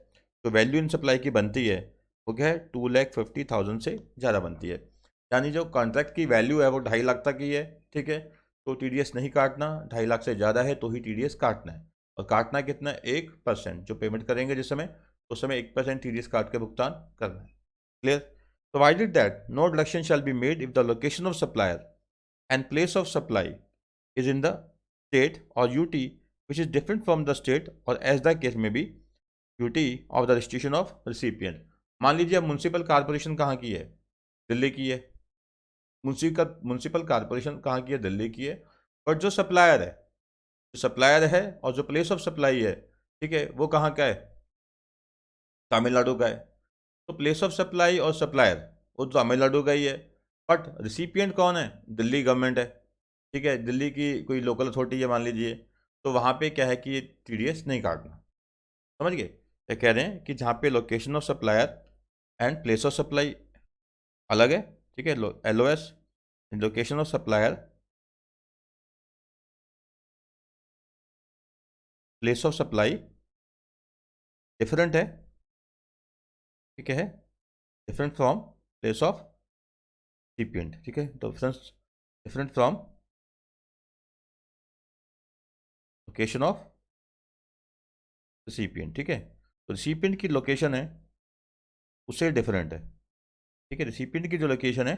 जो वैल्यू इन सप्लाई की बनती है वो क्या है? 2,50,000 से ज़्यादा बनती है, यानी जो कॉन्ट्रैक्ट की वैल्यू है वो 2.5 लाख तक ही है। ठीक है, तो TDS नहीं काटना, 2.5 लाख से ज़्यादा है तो ही TDS काटना है। और काटना कितना है? 1%। जो पेमेंट करेंगे जिस समय, उस समय 1% TDS काट के भुगतान करना है। Clear? Provided that no deduction shall be made if the location of supplier and place of supply is in the state or UT which is different from the state or as the case may be UT of the registration of recipient। मान लीजिए अब म्यूनसिपल कॉर्पोरेशन कहाँ की है? दिल्ली की है। म्यूनसिपल कॉर्पोरेशन कहाँ की है? दिल्ली की है। बट जो सप्लायर है और जो प्लेस ऑफ सप्लाई है, ठीक है, वो कहाँ का है? तमिलनाडु का है। तो प्लेस ऑफ सप्लाई और सप्लायर वो तो तमिलनाडु का ही है, बट रिसिपिएंट कौन है? दिल्ली गवर्नमेंट है। ठीक है, दिल्ली की कोई लोकल अथॉरिटी है मान लीजिए, तो वहाँ पे क्या है कि TDS नहीं काटना। समझ गए? क्या कह रहे हैं कि जहाँ पे location of supplier and place of supply अलग है। ठीक है, LOS location of supplier, place of supply different है। ठीक है, different from place of recipient. ठीक है, तो different from location of recipient. ठीक है, तो रिसिपिएंट की लोकेशन है उससे डिफरेंट है। ठीक है, रिसिपिएंट की जो लोकेशन है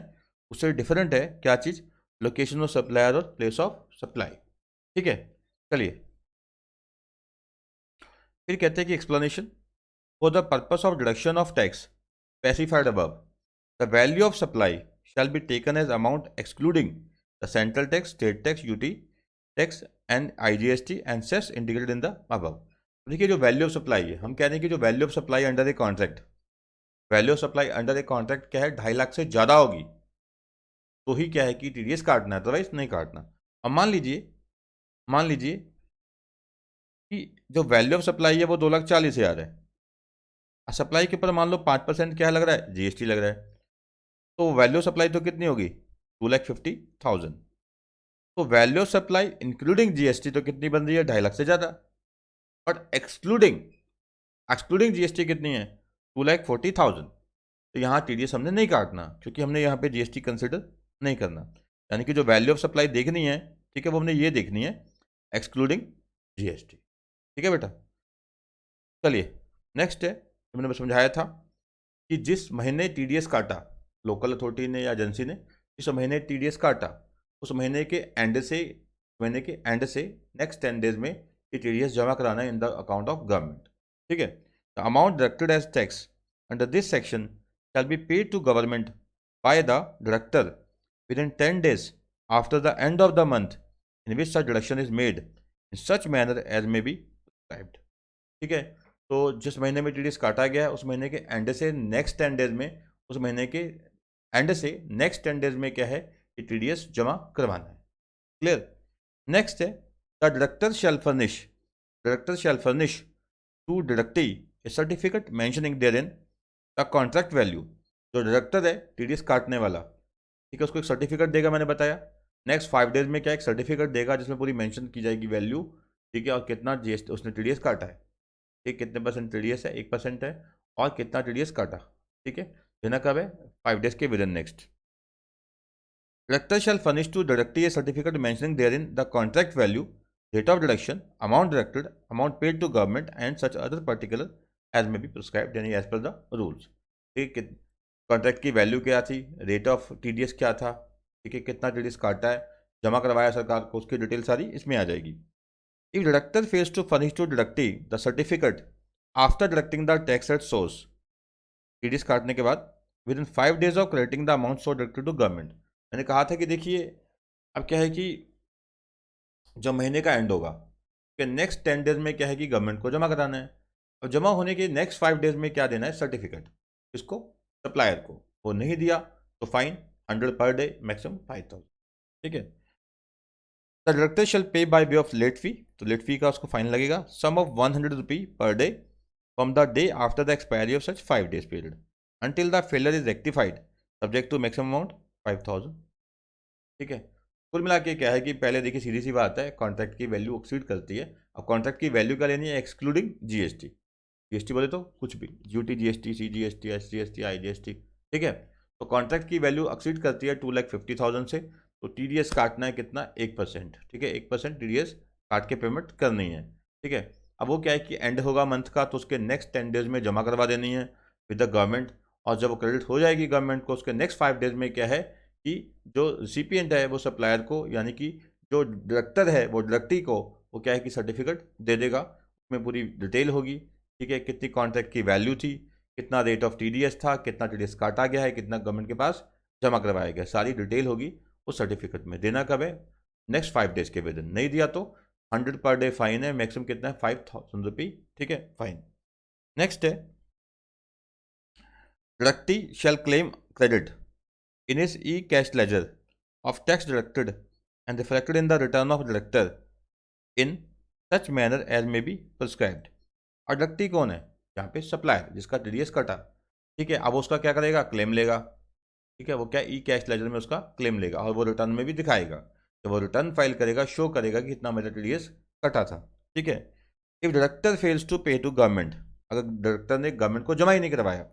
उससे डिफरेंट है क्या चीज़, लोकेशन ऑफ सप्लायर और प्लेस ऑफ सप्लाई। ठीक है, चलिए फिर कहते हैं कि explanation for the purpose of deduction of tax specified above the value of supply shall be taken as amount excluding the central tax, state tax, UT tax and IGST and cess indicated in the above. देखिए जो वैल्यू ऑफ सप्लाई है, हम कह रहे हैं कि जो value of supply under a contract, value of supply under a contract क्या है, 2.5 लाख से ज़्यादा होगी तो ही क्या है कि टीडीएस काटना है, अदरवाइज नहीं काटना। अब मान लीजिए कि जो वैल्यू ऑफ सप्लाई है वो 2,40,000 है, सप्लाई के ऊपर मान लो 5% क्या लग रहा है, जीएसटी लग रहा है, तो वैल्यू ऑफ सप्लाई तो कितनी होगी, 2,50,000। तो value of supply including GST तो कितनी बन रही है, 2.5 लाख से ज़्यादा। बट एक्सक्लूडिंग एक्सक्लूडिंग जीएसटी कितनी है, 2,40,000। तो यहाँ टीडीएस हमने नहीं काटना, क्योंकि हमने यहाँ पे जीएसटी कंसिडर नहीं करना। यानी कि जो वैल्यू ऑफ सप्लाई देखनी है, ठीक है, वो हमने ये देखनी है एक्सक्लूडिंग जीएसटी। ठीक है बेटा, चलिए नेक्स्ट है, जो मैंने समझाया था कि जिस महीने टीडीएस काटा, लोकल अथॉरिटी ने या एजेंसी ने जिस महीने टीडीएस काटा, उस महीने के एंड से नेक्स्ट 10 डेज में ये टीडीएस जमा कराना है in the account of government. ठीक है, the amount deducted as tax under this section shall be paid to government by the director within 10 days after the end of the month in which such deduction is made in such manner as may be prescribed। ठीक है, तो जिस महीने में टीडीएस काटा गया है उस महीने के एंड से नेक्स्ट 10 डेज में, उस महीने के एंड से नेक्स्ट 10 डेज में क्या है कि टीडीएस जमा करवाना है। क्लियर। नेक्स्ट है the director shall furnish to deductee a certificate mentioning therein the contract value. जो डायरेक्टर है टीडीएस काटने वाला, ठीक है, उसको एक सर्टिफिकेट देगा, मैंने बताया नेक्स्ट 5 डेज में क्या एक सर्टिफिकेट देगा जिसमें पूरी मेंशन की जाएगी वैल्यू, ठीक है, और कितना जीएसटी उसने टीडीएस काटा है, ठीक, कितने परसेंट टीडीएस है, 1% है, और कितना टीडीएस काटा। ठीक है, देना कब है, 5 डेज के with in next. Director shall furnish to directee a certificate mentioning therein the contract value, rate of deduction, amount deducted, amount paid to government, and such other particular as may be prescribed, यानी as per the rules। ठीक है, कॉन्ट्रैक्ट की वैल्यू क्या थी, रेट ऑफ टीडीएस क्या था, ठीक है, कितना टीडीएस काटा है, जमा करवाया सरकार को, उसकी डिटेल सारी इसमें आ जाएगी। If deductor fails to furnish to deductee the certificate after deducting the tax at source, TDS काटने के बाद within 5 days of crediting the amount so deducted to government. मैंने कहा था कि देखिए अब क्या है कि जब महीने का एंड होगा कि नेक्स्ट 10 डेज में क्या है कि गवर्नमेंट को जमा कराना है, और जमा होने के नेक्स्ट 5 डेज में क्या देना है, सर्टिफिकेट, इसको सप्लायर को, वो नहीं दिया तो फाइन 100 पर डे, मैक्सिमम 5,000। ठीक है, the director shall pay by way of late fee, तो लेट फी का उसको फाइन लगेगा, सम of 100 rupee per day from the day after the expiry of such 5 days period until the failure is rectified subject to maximum amount 5,000। ठीक है, कुल मिला के क्या है कि पहले देखिए सीधी सी बात है, कॉन्ट्रैक्ट की वैल्यू एक्सीड करती है। अब कॉन्ट्रैक्ट की वैल्यू क्या लेनी है, एक्सक्लूडिंग जीएसटी, जीएसटी बोले तो कुछ भी, UT GST, C GST, S GST, I GST. ठीक है, तो कॉन्ट्रैक्ट की वैल्यू एक्सीड करती है 2,50,000 से, तो टीडीएस काटना है कितना, 1%। ठीक है, 1% टीडीएस काट के पेमेंट करनी है। ठीक है, अब वो क्या है कि एंड होगा मंथ का, तो उसके नेक्स्ट 10 डेज में जमा करवा देनी है विद द गवर्नमेंट, और जब वो क्रेडिट हो जाएगी गवर्नमेंट को, उसके नेक्स्ट 5 डेज में क्या है कि जो रिसिपिएंट है वो सप्लायर को, यानी कि जो डायरेक्टर है वो डायरेक्टी को, वो क्या है कि सर्टिफिकेट दे देगा, उसमें पूरी डिटेल होगी। ठीक है, कितनी कॉन्ट्रैक्ट की वैल्यू थी, कितना रेट ऑफ टीडीएस था, कितना टीडीएस काटा गया है, कितना गवर्नमेंट के पास जमा करवाया गया, सारी डिटेल होगी उस सर्टिफिकेट में। देना कब है, नेक्स्ट 5 डेज के विद इन, नहीं दिया तो 100 पर डे फाइन है, मैक्सिमम कितना है, 5,000 रुपी। ठीक है, फाइन। नेक्स्ट है deductee shall claim credit in his e-cash ledger of tax deducted and reflected in the return of director in such manner as may be prescribed। और डिडक्टी कौन है, यहाँ पे सप्लायर जिसका टीडीएस कटा। ठीक है, अब उसका क्या करेगा, क्लेम लेगा। ठीक है, वो क्या ई कैश लेजर में उसका क्लेम लेगा, और वो रिटर्न में भी दिखाएगा, जब वो रिटर्न फाइल करेगा शो करेगा कि कितना मेरा टीडीएस कटा था। ठीक है, इफ डायरेक्टर फेल्स टू पे टू गवर्नमेंट, अगर डायरेक्टर ने गवर्नमेंट को जमा ही नहीं करवाया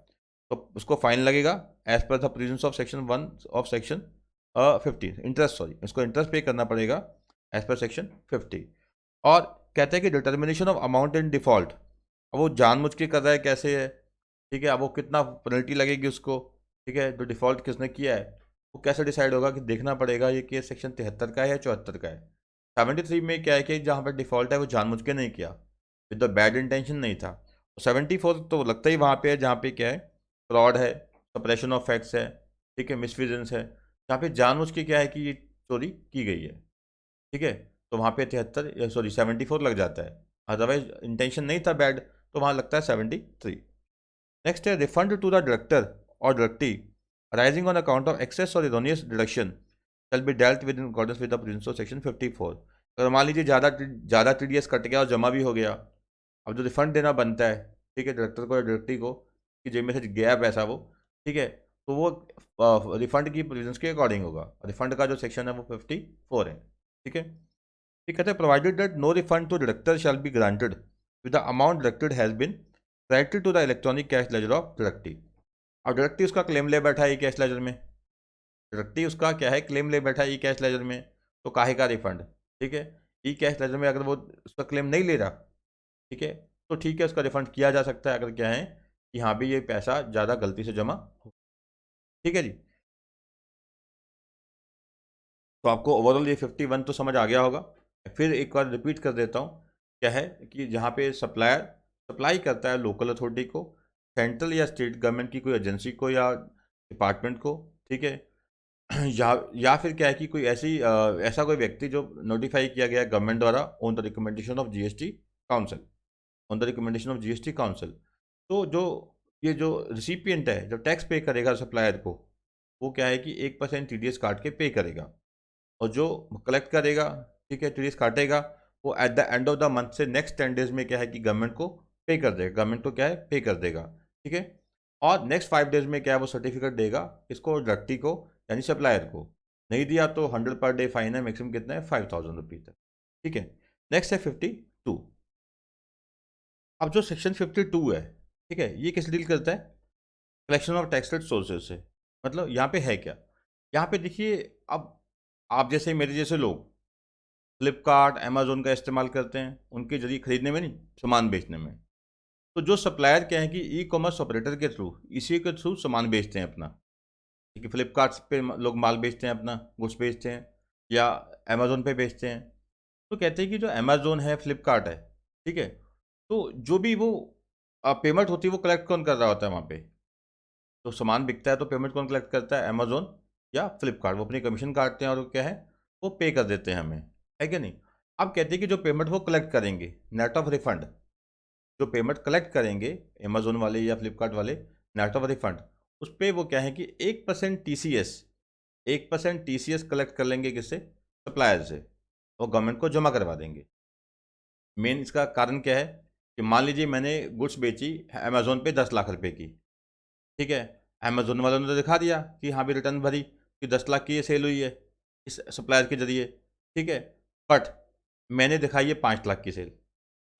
तो उसको फाइन लगेगा as per the provisions of section 1 of section 50, interest, sorry, उसको इंटरेस्ट पे करना पड़ेगा एज पर सेक्शन 50। और कहते हैं कि determination of amount in default, अब वो जानबूझ के कर रहा है, कैसे है, ठीक है, अब वो कितना पेनल्टी लगेगी उसको, ठीक है, जो डिफॉल्ट किसने किया है, वो कैसे डिसाइड होगा कि देखना पड़ेगा ये केस सेक्शन 73 का है या 74 का है। 73 में क्या है कि जहाँ पर डिफॉल्ट है वो जानबूझ के नहीं किया, विद द बैड इंटेंशन नहीं था। 74 तो लगता ही वहाँ पे है जहाँ पे क्या है, फ्रॉड है, सप्रेशन ऑफ फैक्ट्स है, ठीक है, मिसविजेंस है, जहाँ पे जानबूझ के क्या है कि ये चोरी की गई है, ठीक है। तो वहाँ पे 73 सॉरी 74 लग जाता है, अदरवाइज इंटेंशन नहीं था बैड, तो वहाँ लगता है 73। नेक्स्ट है रिफंड टू द डायरेक्टर और dietary arising on account of excess or erroneous deduction shall be dealt with in accordance with the provisions of section 54। अगर मान लीजिए ज़्यादा TDS कट गया और जमा भी हो गया, अब जो रिफंड देना बनता है, ठीक है, डायरेक्टर को या डायरेक्टरी को, कि जेब में से गया पैसा वो, ठीक है, तो वो रिफंड की प्रोविजंस के अकॉर्डिंग होगा। रिफंड का जो सेक्शन है वो 54 है, ठीक है। ये कहते हैं provided that no refund to director shall be granted with the amount directed has been credited to the electronic cash ledger of deductee. अब डायरेक्टली उसका क्लेम ले बैठा है ई कैश लेजर में, डायरेक्टली उसका क्या है, क्लेम ले बैठा है ई कैश लेजर में, तो काहे का रिफंड, ठीक है। ई कैश लेजर में अगर वो उसका क्लेम नहीं ले रहा, ठीक है, तो ठीक है, उसका रिफंड किया जा सकता है अगर क्या है कि हाँ भी ये पैसा ज़्यादा गलती से जमा हो, ठीक है जी। तो आपको ओवरऑल ये 51 तो समझ आ गया होगा। फिर एक बार रिपीट कर देता हूँ, क्या है कि जहाँ पे सप्लायर सप्लाई करता है लोकल अथॉरिटी को, सेंट्रल या स्टेट गवर्नमेंट की कोई एजेंसी को या डिपार्टमेंट को, ठीक है, या फिर क्या है कि कोई ऐसा कोई व्यक्ति जो नोटिफाई किया गया है गवर्नमेंट द्वारा on the recommendation of GST council, on the recommendation of GST council. तो जो रिसिपिएंट है जो टैक्स पे करेगा सप्लायर को, वो क्या है कि 1% TDS काट के पे करेगा, और जो कलेक्ट करेगा, ठीक है, टीडीएस काटेगा, वो at the end of the month से नेक्स्ट 10 डेज में क्या है कि गवर्नमेंट को पे कर देगा, गवर्नमेंट को क्या है पे कर देगा, ठीक है। और नेक्स्ट 5 डेज में क्या है वो सर्टिफिकेट देगा किसको, डायरेक्टी को, यानी सप्लायर को। नहीं दिया तो 100 पर डे फाइन है, मैक्सिमम कितना है 5000 रुपीज तक, ठीक है। नेक्स्ट है 52। अब जो सेक्शन 52 है, ठीक है, ये किस डील करता है, कलेक्शन ऑफ टैक्स सोर्सेज से। मतलब यहाँ पे है क्या, यहाँ पे देखिए, अब आप जैसे मेरे जैसे लोग फ्लिपकार्ट अमेजोन का इस्तेमाल करते हैं, उनके जरिए खरीदने में नहीं, सामान बेचने में। तो जो सप्लायर क्या है कि ई कॉमर्स ऑपरेटर के थ्रू, इसी के थ्रू सामान बेचते हैं अपना, ठीक है। फ्लिपकार्ट पे लोग माल बेचते हैं, अपना गुड्स बेचते हैं, या अमेजोन पे बेचते हैं। तो कहते हैं कि जो अमेजोन है, फ्लिपकार्ट है, ठीक है, तो जो भी वो पेमेंट होती है वो कलेक्ट कौन कर रहा होता है वहाँ पे, तो सामान बिकता है तो पेमेंट कौन कलेक्ट करता है, अमेजोन या फ्लिपकार्ट। वो अपनी कमीशन काटते हैं और वो क्या है, वो पे कर देते हैं हमें, है क्या नहीं। अब कहते हैं कि जो पेमेंट वो कलेक्ट करेंगे, नेट ऑफ रिफंड, जो पेमेंट कलेक्ट करेंगे अमेजोन वाले या फ्लिपकार्ट वाले, नेट ऑफ रिफंड, उस पर वो क्या है कि 1% TCS, 1% TCS कलेक्ट कर लेंगे किससे, सप्लायर से, और गवर्नमेंट को जमा करवा देंगे। मेन इसका कारण क्या है कि मान लीजिए मैंने गुड्स बेची अमेजोन पे 10 लाख रुपए की, ठीक है, अमेजोन वालों ने तो दिखा दिया कि हाँ भी रिटर्न भरी कि 10 लाख की ये सेल हुई है इस सप्लायर के जरिए, ठीक है, बट मैंने दिखाई है 5 लाख की सेल,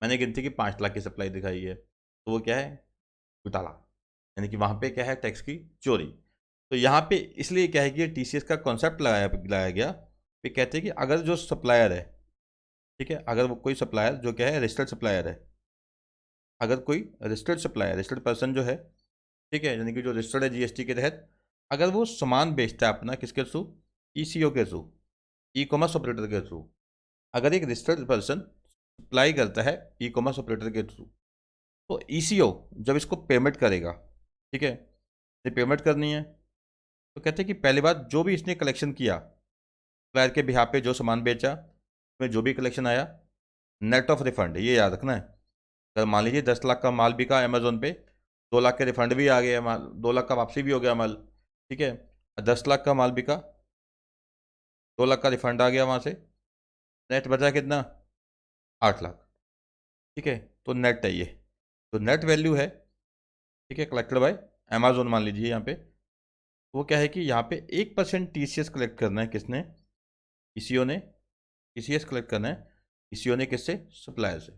मैंने गिनती की 5 लाख की सप्लाई दिखाई है, तो वो क्या है, घोटाला, यानी कि वहाँ पे क्या है, टैक्स की चोरी। तो यहाँ पे इसलिए क्या है कि TCS का कॉन्सेप्ट लाया गया, पे कहते हैं कि अगर जो सप्लायर है, ठीक है, अगर वो कोई सप्लायर जो क्या है रजिस्टर्ड सप्लायर है, अगर कोई रजिस्टर्ड सप्लायर, रजिस्टर्ड पर्सन जो है, ठीक है, यानी कि जो रजिस्टर्ड है GST के तहत, अगर वो सामान बेचता है अपना किसके थ्रू, ECO के थ्रू, ई कॉमर्स ऑपरेटर के थ्रू, अगर एक रजिस्टर्ड पर्सन सप्लाई करता है ई कॉमर्स ऑपरेटर के थ्रू, तो ECO जब इसको पेमेंट करेगा, ठीक है, ये पेमेंट करनी है, तो कहते हैं कि पहली बात जो भी इसने कलेक्शन किया सप्लायर के बिहाफ पे, जो सामान बेचा उसमें जो भी कलेक्शन आया, नेट ऑफ रिफंड, ये याद रखना है। अगर मान लीजिए 10 लाख का माल बिका अमेजोन पे, 2 लाख के रिफंड भी आ गया माल, 2 लाख का वापसी भी हो गया माल, ठीक है, 10 लाख का माल बिका, 2 लाख का रिफंड आ गया वहाँ से, नेट बचा कितना, 8 लाख, ठीक है। तो नेट है ये, तो नेट वैल्यू है, ठीक है, कलेक्टेड बाय अमेजोन मान लीजिए यहाँ पे। वो क्या है कि यहाँ पे 1% TCS कलेक्ट करना है किसने, ECO ने, TCS कलेक्ट करना है ECO ने किससे, सप्लायर से,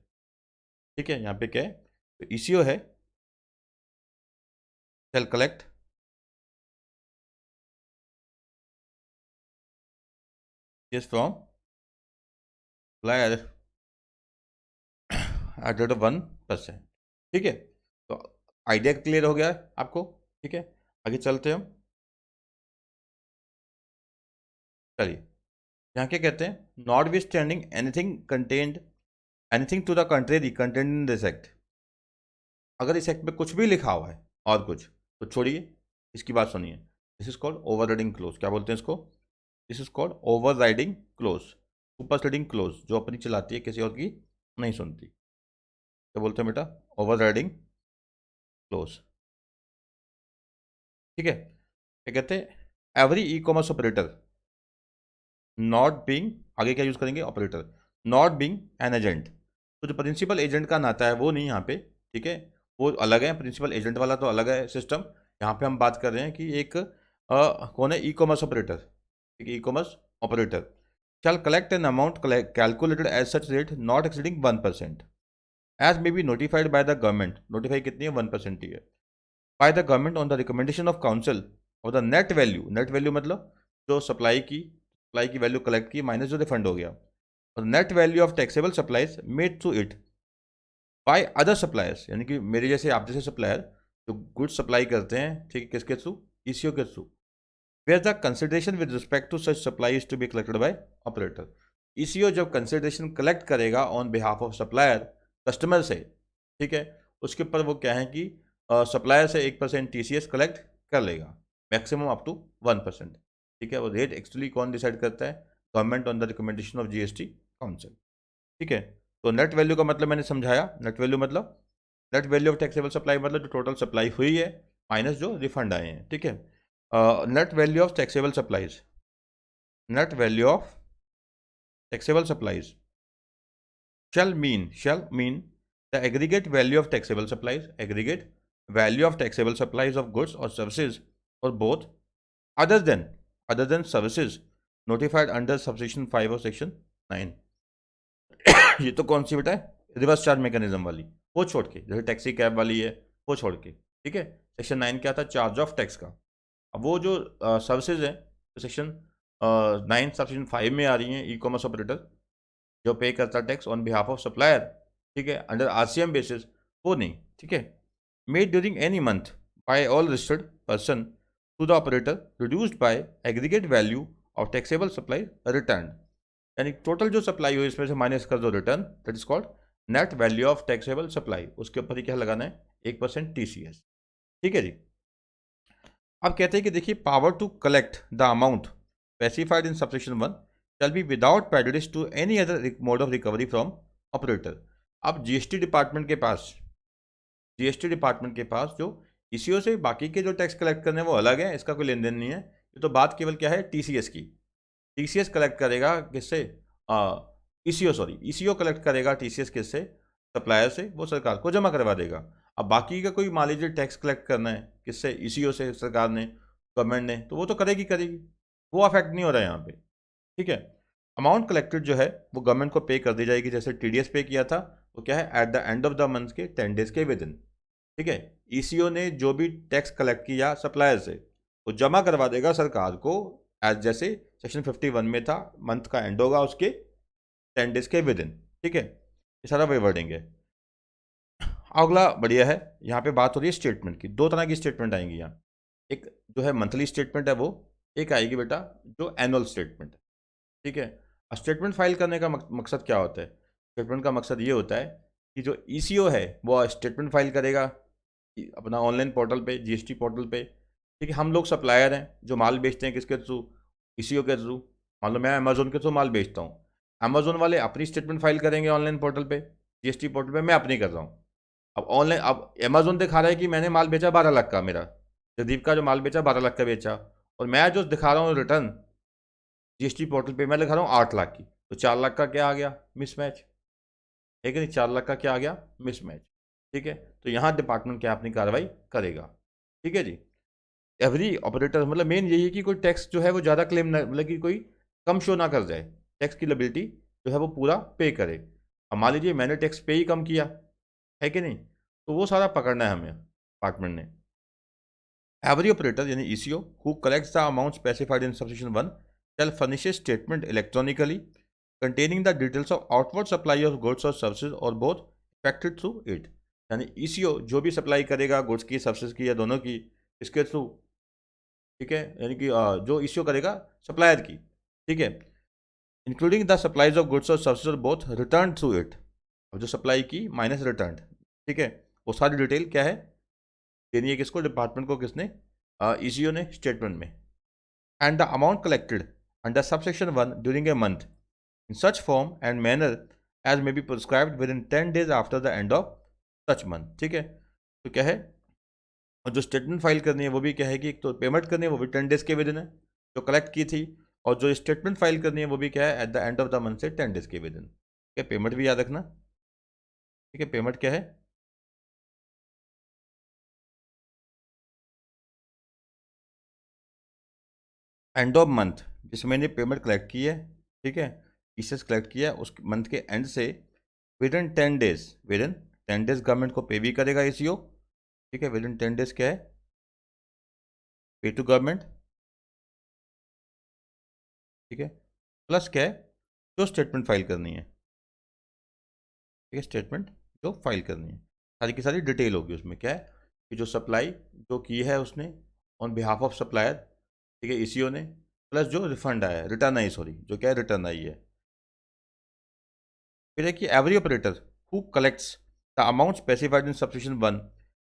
ठीक है। यहाँ पे क्या है, तो ECO है shall collect is from supplier at rate of 1%, ठीक है। तो आइडिया क्लियर हो गया है आपको, ठीक है। आगे चलते हैं हम। चलिए, यहाँ क्या कहते हैं, notwithstanding anything to the contrary content in this act. अगर इस एक्ट में कुछ भी लिखा हुआ है और कुछ, तो छोड़िए, इसकी बात सुनिए। This is called over riding close. क्या बोलते हैं इसको? This is called over riding close, super riding close, जो अपनी चलाती है, किसी और की नहीं सुनती। क्या बोलते हैं बेटा? Over riding close. ठीक है, क्या कहते हैं, every e commerce operator not being, आगे क्या यूज करेंगे? Operator not being an agent. तो जो प्रिंसिपल एजेंट का नाता है वो नहीं यहाँ पे, ठीक है, वो अलग है। प्रिंसिपल एजेंट वाला तो अलग है सिस्टम। यहाँ पे हम बात कर रहे हैं कि एक कौन है? E commerce operator. ठीक है, e commerce operator shall collect an amount calculated as such rate not exceeding 1% as may be notified by the government। notify कितनी है? 1% ही है। by the government on the recommendation of council of the net value। net value मतलब जो सप्लाई की वैल्यू कलेक्ट की माइनस जो रिफंड हो गया, और net value of taxable supplies made through it by other suppliers, यानी कि मेरे जैसे, आप जैसे सप्लायर जो गुड सप्लाई करते हैं, ठीक है, किसके थ्रू? ईसीओ के through. Where the consideration with respect to such supply is to be collected by operator. ECO जब कंसिडरेशन कलेक्ट करेगा on behalf of supplier, customer से, ठीक है, उसके ऊपर वो क्या है कि सप्लायर से 1% TCS कलेक्ट कर लेगा, मैक्सिमम अप टू 1%। ठीक है, वो रेट एक्चुअली कौन डिसाइड करता है? Government on the recommendation of GST council. ठीक है, तो नेट वैल्यू का मतलब मैंने समझाया। नेट वैल्यू मतलब, net value of taxable supply मतलब जो टोटल सप्लाई हुई है माइनस जो रिफंड आए हैं। ठीक है, net value of taxable supplies, net value of taxable supplies shall mean the aggregate value of taxable supplies, aggregate value of taxable supplies of goods or services or both other than services notified under subsection 5 of section 9। ये तो कौन सी बेटा है? रिवर्स चार्ज मैकेनिज्म वाली, वो छोड़ के, जैसे टैक्सी कैब वाली है वो छोड़ के। ठीक है, सेक्शन 9 क्या था? चार्ज ऑफ टैक्स का। अब वो जो सर्विसेज है, तो सेक्शन 9 सबसेक्शन 5 में आ रही हैं, ई कॉमर्स ऑपरेटर जो पे करता है tax on behalf of supplier, ठीक है, अंडर RCM बेसिस, वो नहीं। ठीक है, made during any month by all registered person to the operator reduced by aggregate value of taxable supply return, यानी टोटल जो सप्लाई हुई इसमें से माइनस कर दो return, that is called net value of taxable supply. उसके ऊपर ही क्या लगाना है? 1% TCS। ठीक है जी। अब कहते हैं कि देखिए, power to collect the amount specified in subsection 1 shall be without prejudice to any other mode of recovery from operator। अब GST डिपार्टमेंट के पास जो ईसीओ से बाकी के जो टैक्स कलेक्ट करने हैं वो अलग है, इसका कोई लेन देन नहीं है। ये तो बात केवल क्या है? TCS की। TCS कलेक्ट करेगा किससे? ईसीओ कलेक्ट करेगा TCS किससे? सप्लायर से, वो सरकार को जमा करवा देगा। अब बाकी का कोई मान लीजिए टैक्स कलेक्ट करना है किससे? ईसीओ से, सरकार ने, गवर्नमेंट ने, तो वो तो करेगी, वो अफेक्ट नहीं हो रहा है यहाँ पे। ठीक है, अमाउंट कलेक्टेड जो है वो गवर्नमेंट को पे कर दी जाएगी, जैसे TDS पे किया था, वो क्या है? At the end of the month के 10 डेज के विद इन। ठीक है, ईसीओ ने जो भी टैक्स कलेक्ट किया सप्लायर से, वो जमा करवा देगा सरकार को, एज जैसे सेक्शन 51 में था, मंथ का एंड होगा उसके 10 डेज के विद इन। ठीक है, ये सारा वही वर्डिंग है। अगला बढ़िया है, यहाँ पे बात हो रही है स्टेटमेंट की। दो तरह की स्टेटमेंट आएंगी यहाँ, एक जो है मंथली स्टेटमेंट है वो, एक आएगी बेटा जो एनुअल स्टेटमेंट है। ठीक है, स्टेटमेंट फाइल करने का मकसद क्या होता है? स्टेटमेंट का मकसद ये होता है कि जो ईसीओ है वो स्टेटमेंट फाइल करेगा अपना ऑनलाइन पोर्टल पे, GST पोर्टल पे। ठीक है, हम लोग सप्लायर हैं जो माल बेचते हैं किसके थ्रू? ईसीओ के थ्रू। मान लो मैं अमेजोन के थ्रू माल बेचता हूँ, अमेजोन वाले अपनी स्टेटमेंट फाइल करेंगे ऑनलाइन पोर्टल पे, GST पोर्टल पे, मैं अपनी कर रहा हूँ। अब अमेजोन दिखा रहा है कि मैंने माल बेचा 12 लाख का, मेरा जदीप का जो माल बेचा 12 लाख का बेचा, और मैं जो दिखा रहा हूँ रिटर्न GST पोर्टल पे मैं लिखा रहा हूँ 8 लाख की, तो 4 लाख का क्या आ गया? मिसमैच। है कि नहीं? 4 लाख का क्या आ गया? मिसमैच। ठीक है, तो यहाँ डिपार्टमेंट क्या अपनी कार्रवाई करेगा। ठीक है जी। एवरी ऑपरेटर मतलब मेन यही है कि कोई टैक्स जो है वो ज़्यादा क्लेम ना, मतलब कि कोई कम शो ना कर जाए, टैक्स की लायबिलिटी जो है वो पूरा पे करे। अब मान लीजिए मैंने टैक्स पे ही कम किया, है कि नहीं, तो वो सारा पकड़ना है हमें डिपार्टमेंट ने। Every operator यानी ECO who collects the amount specified in subsection 1 shall furnish a statement electronically containing the details of outward supply of goods or services or both effected through it। यानी ECO जो भी सप्लाई करेगा गुड्स की, सर्विसेज की, या दोनों की, इसके थ्रू। ठीक है, यानी कि जो ECO करेगा सप्लायर की, ठीक है, including the supplies of goods और services both return through it. अब जो सप्लाई की माइनस रिटर्न, ठीक है, वो सारी डिटेल क्या है, देनी है किसको, डिपार्टमेंट को, किसने, ईसीओ ने, स्टेटमेंट में। And the amount collected under subsection 1 during a month in such form and manner as may be prescribed within 10 days after the end of such month। ठीक है, तो क्या है, और जो स्टेटमेंट फाइल करनी है वो भी क्या है कि एक तो पेमेंट करनी है वो भी 10 डेज के विदिन है जो कलेक्ट की थी, और जो स्टेटमेंट फाइल करनी है वो भी क्या है, at the end of the month से 10 डेज के विदिन। ठीक है, पेमेंट भी याद रखना। ठीक है, पेमेंट क्या है, एंड ऑफ मंथ, जिस महीने पेमेंट कलेक्ट की है, ठीक है, पीसेस कलेक्ट किया है, उस मंथ के एंड से with in 10 days, with in 10 days government को पे भी करेगा ईसीओ। ठीक है, विद इन 10 डेज क्या है, पे टू गवर्नमेंट। ठीक है, प्लस क्या है, जो स्टेटमेंट फाइल करनी है। ठीक है, स्टेटमेंट जो फाइल करनी है, सारी की सारी डिटेल होगी उसमें, क्या है कि जो सप्लाई जो की है उसने ऑन बिहाफ ऑफ सप्लायर, ठीक है, ईसीओ ने, प्लस जो रिफंड आया है, रिटर्न आई, सॉरी, जो क्या है रिटर्न आई है। फिर है कि every operator who collects the amount specified in subsection 1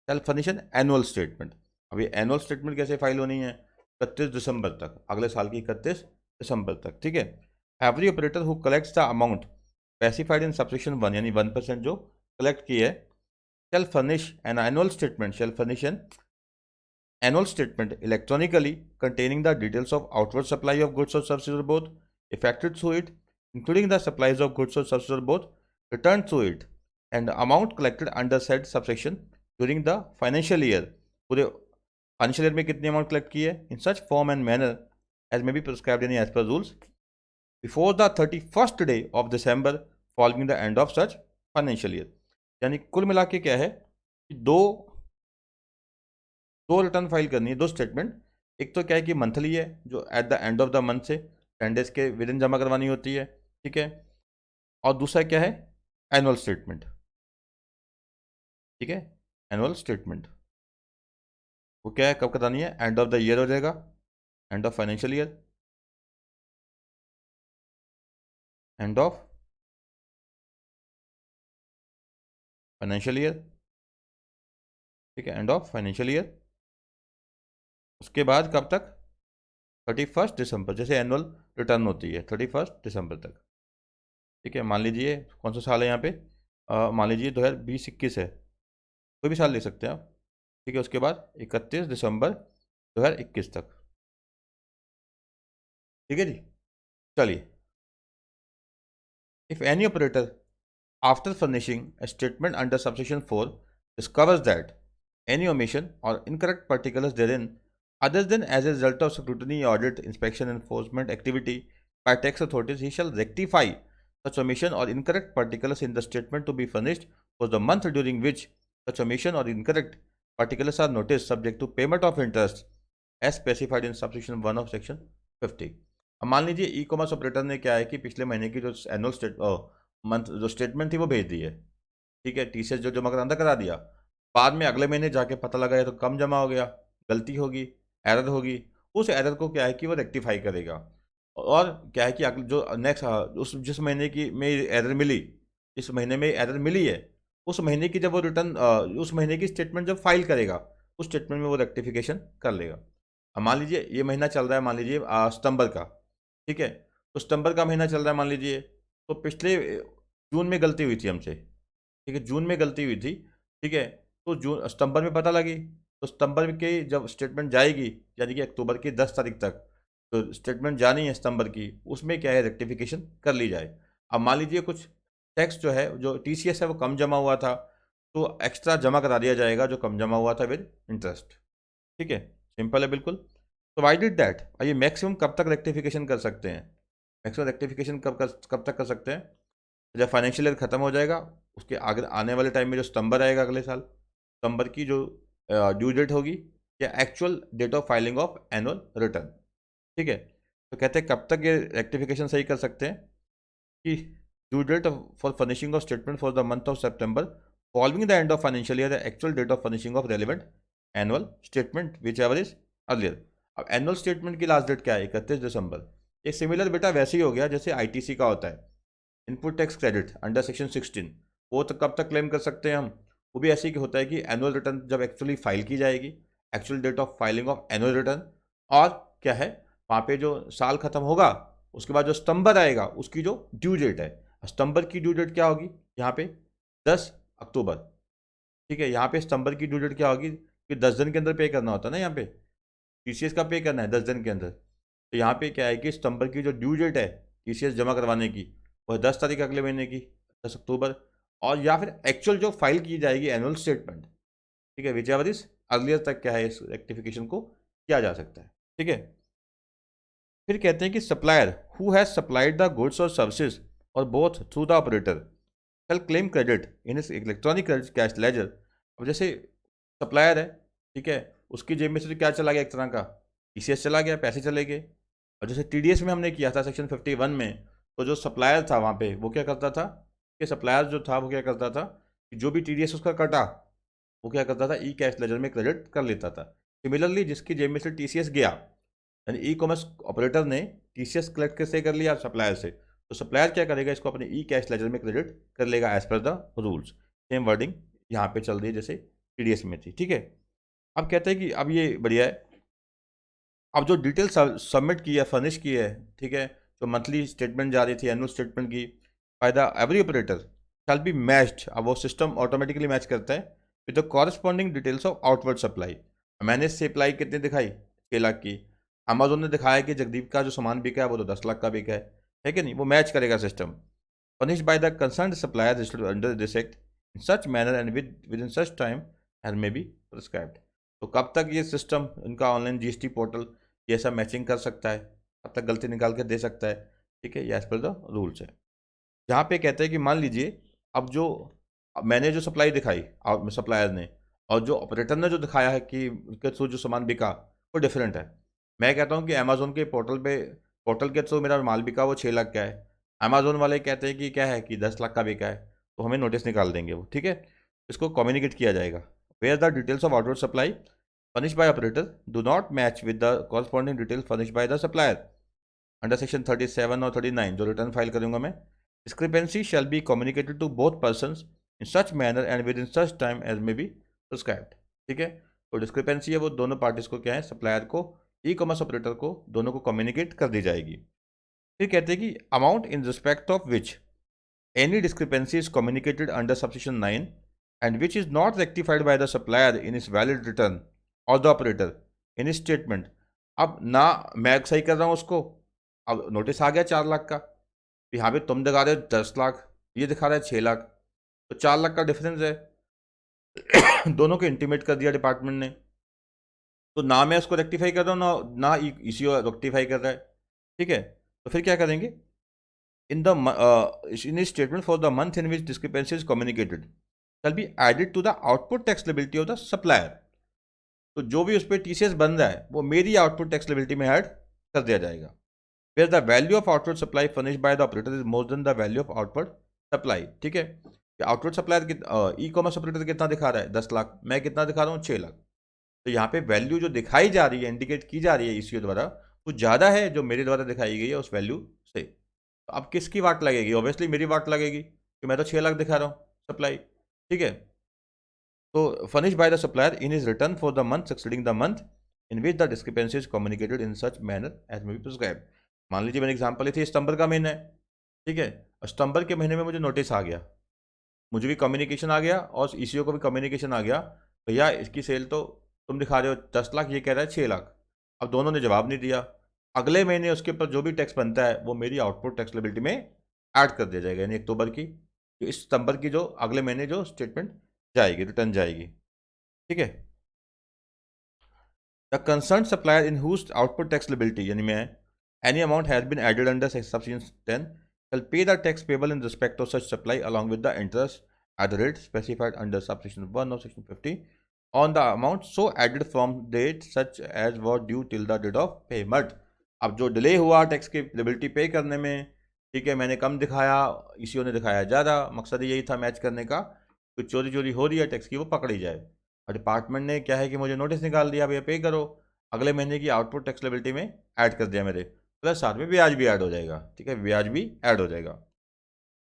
shell furnish an annual statement. अब ये एनुअल स्टेटमेंट कैसे फाइल होनी है, 31 दिसंबर तक, अगले साल की 31 दिसंबर तक। ठीक है, every operator who collects the amount specified in subsection 1 यानी 1% जो कलेक्ट की है, shall furnish an annual statement, shall furnish an annual statement electronically containing the details of outward supply of goods or services or both effected through it, including the supplies of goods or services or both returned through it, and the amount collected under said subsection during the financial year। पूरे फाइनेंशियल ईयर में कितनी अमाउंट कलेक्ट की है, in such form and manner as may be prescribed यानी as per rules before the 31st day of December following the end of such financial year. यानी कुल मिला के क्या है कि दो दो रिटर्न फाइल करनी है, दो स्टेटमेंट। एक तो क्या है कि मंथली है जो at the end of the month से 10 डेज के विद इन जमा करवानी होती है। ठीक है, और दूसरा क्या है, एनुअल स्टेटमेंट। ठीक है, एनुअल स्टेटमेंट वो क्या है, कब करानी है, एंड ऑफ द ईयर हो जाएगा, and of financial year, and of financial year. ठीक है, एंड ऑफ फाइनेंशियल ईयर, उसके बाद कब तक, 31 दिसंबर, जैसे एनुअल रिटर्न होती है 31 दिसंबर तक। ठीक है, मान लीजिए कौन सा साल है यहाँ पे, मान लीजिए 2020-21 है, कोई भी साल ले सकते हैं आप। ठीक है, उसके बाद 31 दिसंबर 2021 तक। ठीक है जी, चलिए, if any operator after furnishing a statement under subsection 4 discovers that any omission or incorrect particulars therein other than as a result of scrutiny, audit, inspection, enforcement activity by tax authorities, he shall rectify such omission or incorrect particulars in the statement to be furnished for the month during which such omission or incorrect particulars are noticed, subject to payment of interest as specified in subsection 1 of section 50। अब मान लीजिए ई कॉमर्स ऑपरेटर ने क्या है कि पिछले महीने की जो एनुअल मंथ जो स्टेटमेंट थी वो भेज दी है। ठीक है, टीसीएस जो जमा कराना करा दिया, बाद में अगले महीने जाके पता लगा है तो कम जमा हो गया, गलती होगी, एरर होगी, उस एरर को क्या है कि वो रेक्टिफाई करेगा। और क्या है कि जो नेक्स्ट उस जिस महीने की में एरर मिली, जिस महीने में एरर मिली है, उस महीने की जब वो रिटर्न उस महीने की स्टेटमेंट जब फाइल करेगा, उस स्टेटमेंट में वो रेक्टिफिकेशन कर लेगा। अब मान लीजिए ये महीना चल रहा है, मान लीजिए सितंबर का। ठीक है, तो सितंबर का महीना चल रहा है मान लीजिए, तो पिछले जून में गलती हुई थी हमसे। ठीक है, जून में गलती हुई थी। ठीक है, तो जून सितंबर में पता लगी, तो सितंबर के जब स्टेटमेंट जाएगी, यानी कि अक्टूबर की 10 तारीख तक तो स्टेटमेंट जानी है सितंबर की, उसमें क्या है रेक्टिफिकेशन कर ली जाए। अब मान लीजिए कुछ टैक्स जो है, जो टीसीएस है वो कम जमा हुआ था, तो एक्स्ट्रा जमा करा दिया जाएगा जो कम जमा हुआ था विद इंटरेस्ट। ठीक है, सिंपल है बिल्कुल। तो वाई डिड दैट, ये मैक्सिमम कब तक रेक्टिफिकेशन कर सकते हैं, मैक्सिमम रेक्टिफिकेशन कब तक कर सकते हैं, जब फाइनेंशियल ईयर खत्म हो जाएगा, उसके आगे आने वाले टाइम में जो सितंबर आएगा अगले साल, सितंबर की जो ड्यू डेट होगी या actual date of filing of annual return. ठीक है, तो कहते हैं कब तक ये रेक्टिफिकेशन सही कर सकते हैं कि due date for furnishing of statement for the month of September following the end of financial year, actual date of furnishing of relevant annual statement whichever is earlier. अब एनुअल स्टेटमेंट की लास्ट डेट क्या है, 31 दिसंबर। ये सिमिलर बेटा वैसे ही हो गया जैसे आईटीसी का होता है, input tax credit under section 16। वो तो कब तक क्लेम कर सकते हैं हम? वो भी ऐसे ही होता है कि एनुअल रिटर्न जब एक्चुअली फाइल की जाएगी, actual date of filing of annual return, और क्या है वहाँ पे जो साल खत्म होगा उसके बाद जो सितंबर आएगा उसकी जो ड्यू डेट है, सितंबर की ड्यू डेट क्या होगी यहाँ पे 10 अक्टूबर। ठीक है, यहाँ पे सितंबर की ड्यू डेट क्या होगी कि 10 दिन के अंदर पे करना होता है ना, यहाँ पे टीसीएस का पे करना है 10 दिन के अंदर। तो यहाँ पे क्या है कि सितंबर की जो ड्यू डेट है टीसीएस जमा करवाने की वह 10 तारीख अगले महीने की, 10 अक्टूबर। और या फिर एक्चुअल जो फाइल की जाएगी एनुअल स्टेटमेंट, ठीक है, विच एवर इज अर्लियर तक क्या है इस रेक्टिफिकेशन को किया जा सकता है। ठीक है, फिर कहते हैं कि supplier who has supplied the goods और सर्विसेज और both through the operator shall claim credit in his electronic cash laser. अब जैसे सप्लायर है, ठीक है, उसकी जेब में से तो क्या चला गया, एक तरह का टीसीएस चला गया, पैसे चले गए। और जैसे टीडीएस में हमने किया था सेक्शन 51 में, तो जो सप्लायर था वहाँ पे वो क्या करता था कि सप्लायर जो था वो क्या करता था कि जो भी टीडीएस उसका कटा वो क्या करता था ई कैश लेजर में क्रेडिट कर लेता था। सिमिलरली जिसकी जेब में से टीसीएस गया, यानी ई कॉमर्स ऑपरेटर ने टीसीएस कलेक्ट कैसे कर लिया सप्लायर से, तो सप्लायर क्या करेगा इसको अपने ई कैश लेजर में क्रेडिट कर लेगा as per the rules. Same wording यहाँ पे चल रही है जैसे टीडीएस में थी। ठीक है, अब कहते हैं कि अब ये बढ़िया है, अब जो डिटेल सबमिट की है, फर्निश की है, ठीक है, जो मंथली स्टेटमेंट जा रही थी एनुअल स्टेटमेंट की, by the every operator shall be matched. अब वो सिस्टम ऑटोमेटिकली मैच करता है with the corresponding details of outward supply. मैंने सप्लाई कितनी दिखाई, 6 लाख की। अमेजोन ने दिखाया कि जगदीप का जो सामान बिका है वो तो 10 लाख का बिका है कि नहीं, वो मैच करेगा system. Furnished by the concern supplier registered under this act in such manner and within such time as may be prescribed. तो कब तक ये सिस्टम इनका ऑनलाइन जीएसटी पोर्टल ये ऐसा मैचिंग कर सकता है, कब तक गलती निकाल के दे सकता है? ठीक है, ये एज पर द रूल्स है। जहाँ पे कहते हैं कि मान लीजिए अब जो अब मैंने जो सप्लाई दिखाई और सप्लायर ने, और जो ऑपरेटर ने जो दिखाया है कि उनके थ्रू जो सामान बिका वो डिफरेंट है। मैं कहता हूँ कि अमेजोन के पोर्टल के थ्रू मेरा माल बिका वो 6 लाख का है, अमेजोन वाले कहते हैं कि क्या है कि 10 लाख का बिका है, तो हमें नोटिस निकाल देंगे वो। ठीक है, इसको कम्युनिकेट किया जाएगा। Where the details of outward supply furnished by operator do not match with the corresponding detail furnished by the supplier under section 37 और 39 जो रिटर्न फाइल करूंगा मैं, discrepancy shall be communicated to both persons in such manner and within such time as may be prescribed। ठीक है, तो डिस्क्रिपेंसी है वो दोनों पार्टीज को क्या है, सप्लायर को, ई कॉमर्स ऑपरेटर को, दोनों को कम्युनिकेट कर दी जाएगी। फिर कहते हैं कि amount in respect of which any discrepancy is communicated under subsection 9 and which is not rectified by the supplier in its valid return और द ऑपरेटर इन स्टेटमेंट। अब ना मैं सही कर रहा हूँ उसको, अब नोटिस आ गया 4 लाख का, यहाँ पे तुम दिखा रहे हो 10 लाख, ये दिखा रहा है 6 लाख, तो 4 लाख का डिफरेंस है। दोनों को इंटीमेट कर दिया डिपार्टमेंट ने, तो ना मैं उसको रेक्टिफाई कर रहा हूँ ना ईसीओ रेक्टिफाई कर रहा है। ठीक है, तो फिर क्या करेंगे, in the in statement for the month in which discrepancy is communicated shall be added to the output tax liability of the supplier। तो जो भी उस पर टीसीएस बन रहा है वो मेरी आउटपुट टैक्स लिबिलिटी में ऐड कर दिया जाएगा। फिर the value of output supply furnish by the operator is more than the value of output supply. ठीक है, output supplier e commerce operator कितना दिखा रहा है 10 लाख, मैं कितना दिखा रहा हूँ 6 लाख। तो यहाँ पे वैल्यू जो दिखाई जा रही है, इंडिकेट की जा रही है ईसीओ द्वारा, वो ज़्यादा है जो मेरे द्वारा दिखाई गई है उस वैल्यू से। तो अब किसकी वाट लगेगी, ऑब्वियसली मेरी वाट लगेगी कि मैं तो 6 लाख दिखा रहा हूँ सप्लाई। ठीक है, तो furnished by the supplier in his return for the month succeeding the month in which the discrepancy is communicated in such manner as may be prescribed। मान लीजिए मैंने एग्जांपल ली थी सितंबर का महीना है, ठीक है, और सितंबर के महीने में मुझे नोटिस आ गया, मुझे भी कम्युनिकेशन आ गया और ईसीओ को भी कम्युनिकेशन आ गया, भैया इसकी सेल तो तुम दिखा रहे हो 10 लाख, ये कह रहा है 6 लाख। अब दोनों ने जवाब नहीं दिया, अगले महीने उसके ऊपर जो भी टैक्स बनता है वो मेरी आउटपुट टैक्स लायबिलिटी में ऐड कर दिया जाएगा, यानी अक्टूबर की इस सितंबर की जो अगले महीने जो स्टेटमेंट जाएगी, रिटर्न जाएगी। ठीक है, the concern supplier in whose output tax liability यानी मैं any amount has been added under section 10 shall pay the tax payable in respect of such supply along with the interest at the rate specified under subsection 1 of section 50 on the amount so added from date such as was due till the date of payment। अब जो डिले हुआ टैक्स की लायबिलिटी पे करने में, ठीक है, मैंने कम दिखाया, ईसीओ ने दिखाया ज़्यादा, मकसद यही था मैच करने का, कुछ चोरी चोरी हो रही है टैक्स की वो पकड़ी जाए। और डिपार्टमेंट ने क्या है कि मुझे नोटिस निकाल दिया, भैया पे करो, अगले महीने की आउटपुट टैक्स लायबिलिटी में ऐड कर दिया मेरे, प्लस साथ में ब्याज भी ऐड हो जाएगा, ठीक है, ब्याज भी ऐड हो जाएगा।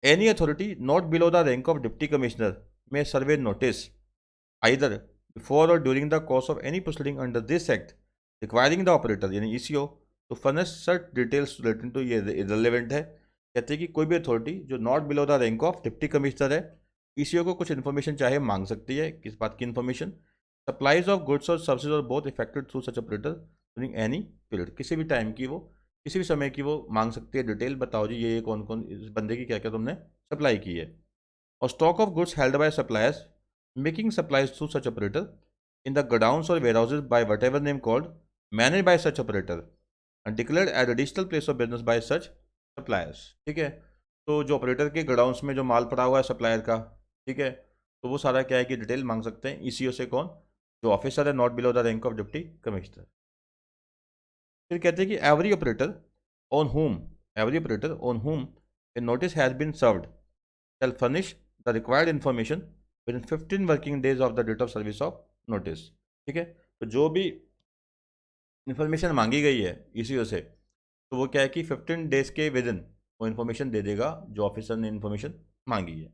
Any authority not below the rank of deputy commissioner may serve notice either before और during the course of any proceeding under this act requiring the operator यानी ECO to furnish search details related to, ये इरेलीवेंट है। कहते हैं कि कोई भी अथॉरिटी जो not below the rank of deputy commissioner है, ईसीओ को कुछ इन्फॉर्मेशन चाहे मांग सकती है। किस बात की इन्फॉर्मेशन? सप्लाईज ऑफ गुड्स और सर्विसेज और both affected through such operator during any period, किसी भी टाइम की वो, किसी भी समय की वो मांग सकती है डिटेल। बताओ जी ये कौन कौन इस बंदे की क्या क्या तुमने सप्लाई की है। और stock of goods held by suppliers making supplies through such operator in the godowns और warehouses by whatever name called manage by such operator and declared as additional place of business by such suppliers. ठीक है, तो जो ऑपरेटर के गोडाउंस में जो माल पड़ा हुआ है सप्लायर का, ठीक है, तो वो सारा क्या है कि डिटेल मांग सकते हैं ईसीओ से। कौन? जो ऑफिसर है not below the rank of deputy commissioner. फिर कहते हैं कि every operator on whom a notice has been served shall furnish the required information within 15 working days of the date of service of notice। ठीक है, तो जो भी इंफॉर्मेशन मांगी गई है ईसीओ से, तो वो क्या है कि 15 डेज के विद इन वो इन्फॉर्मेशन दे देगा जो ऑफिसर ने इन्फॉर्मेशन मांगी है।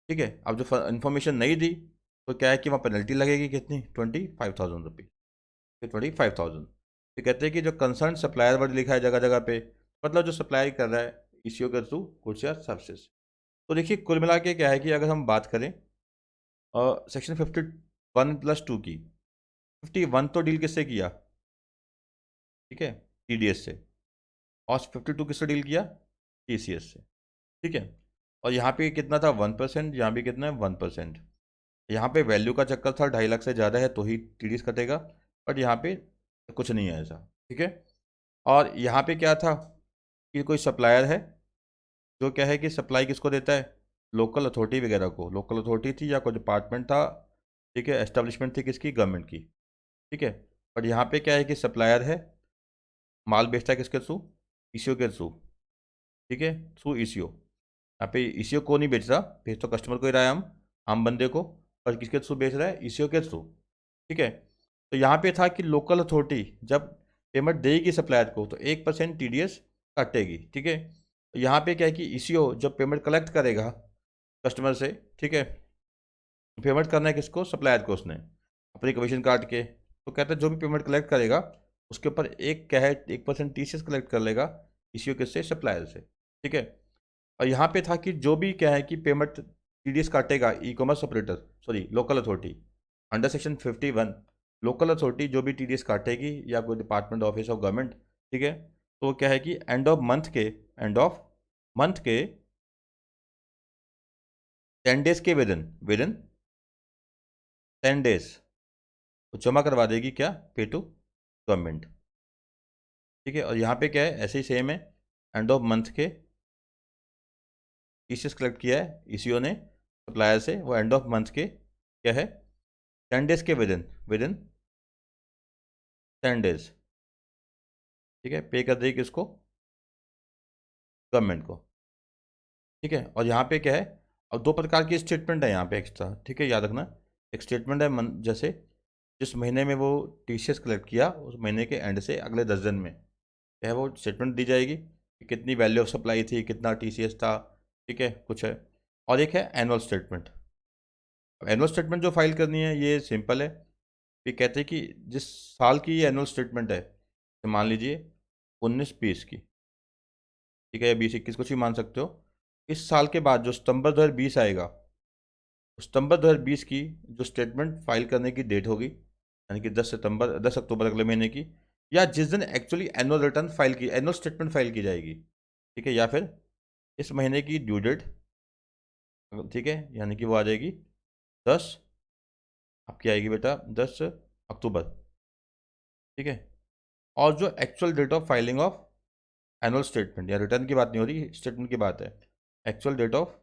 ठीक है, अब जो इन्फॉर्मेशन नहीं दी तो क्या है कि वहाँ पेनल्टी लगेगी कितनी? 25,000 रुपीज़। 25,000। तो कहते हैं कि जो कंसर्न सप्लायर वर्ड लिखा है जगह जगह पे, मतलब जो सप्लाई कर रहा है ईसीओ के थ्रू गुड्स या सर्विसेज। तो देखिए कुल मिला के क्या है कि अगर हम बात करें सेक्शन 51+2 की, 51 तो डील किससे किया? ठीक है, टीडीएस से। और 52 किससे डील किया? टीसीएस से। ठीक है, और यहाँ पे कितना था? 1%। यहाँ भी कितना है? 1%। यहाँ पे वैल्यू का चक्कर था, 2.5 लाख से ज़्यादा है तो ही टीडीएस कटेगा, बट यहाँ पे कुछ नहीं है ऐसा। ठीक है, और यहाँ पे क्या था कि कोई सप्लायर है जो क्या है कि सप्लाई किसको देता है? लोकल अथॉरिटी वगैरह को। लोकल अथॉरिटी थी या कोई डिपार्टमेंट था, ठीक है, एस्टेब्लिशमेंट थी किसकी? गवर्नमेंट की। ठीक है, बट यहाँ पे क्या है कि सप्लायर है, माल बेचता है किसके थ्रू? ईसीओ के थ्रू। ठीक है, थ्रू ईसीओ। यहाँ पे ईसीओ को नहीं बेच रहा, बेच तो कस्टमर को ही रहा है, हम आम बंदे को, पर किसके थ्रू बेच रहा है? ईसीओ के थ्रू। ठीक है, तो यहाँ पे था कि लोकल अथॉरिटी जब पेमेंट देगी सप्लायर को तो 1% टीडीएस काटेगी। ठीक है, तो यहाँ पे क्या है कि ईसीओ जब पेमेंट कलेक्ट करेगा कस्टमर से, ठीक है, पेमेंट करना है किसको? सप्लायर को उसने अपनी कमीशन काट के। तो कहता है जो भी पेमेंट कलेक्ट करेगा उसके ऊपर एक क्या है 1% टीसीएस कलेक्ट कर लेगा ईसीओ किससे? सप्लायर से। ठीक है, और यहाँ पे था कि जो भी क्या है कि पेमेंट टीडीएस काटेगा e commerce operator, sorry local authority, under section 51 local authority जो भी टीडीएस काटेगी या कोई डिपार्टमेंट ऑफिस ऑफ गवर्नमेंट, ठीक है, तो क्या है कि एंड ऑफ मंथ के 10 डेज के विद इन 10 डेज वो जमा करवा देगी क्या? पे टू गवर्नमेंट। ठीक है, और यहाँ पे क्या है? ऐसे ही सेम है, एंड ऑफ मंथ के टीसीएस कलेक्ट किया है ईसीओ ने सप्लायर से, वो एंड ऑफ मंथ के क्या है? 10 डेज के विद इन 10 डेज। ठीक है, पे कर देगी किसको? गवर्नमेंट को। ठीक है, और यहाँ पे क्या है? और दो प्रकार की स्टेटमेंट है यहाँ पे एक्स्ट्रा, ठीक है, याद रखना। एक स्टेटमेंट है जैसे जिस महीने में वो टीसीएस कलेक्ट किया उस महीने के एंड से अगले 10 दिन में क्या है वो स्टेटमेंट दी जाएगी कि कितनी वैल्यू ऑफ सप्लाई थी, कितना टीसीएस था। ठीक है, कुछ है। और एक है एनुअल स्टेटमेंट। अब एनुअल स्टेटमेंट जो फाइल करनी है ये सिंपल है। ये कहते हैं कि जिस साल की ये एनुअल स्टेटमेंट है, तो मान लीजिए 19-20 की, ठीक है, या 20-21 कुछ भी मान सकते हो। इस साल के बाद जो सितंबर 2020 आएगा, उस सितंबर 2020 की जो स्टेटमेंट फाइल करने की डेट होगी, यानी कि 10 अक्टूबर अगले महीने की, या जिस दिन एक्चुअली एनुअल स्टेटमेंट फाइल की जाएगी, ठीक है, या फिर इस महीने की ड्यू डेट, ठीक है, यानी कि वो आ जाएगी 10, आपकी आएगी बेटा 10 अक्टूबर। ठीक है, और जो actual date of filing of annual statement, या रिटर्न की बात नहीं हो रही, स्टेटमेंट की बात है, actual date of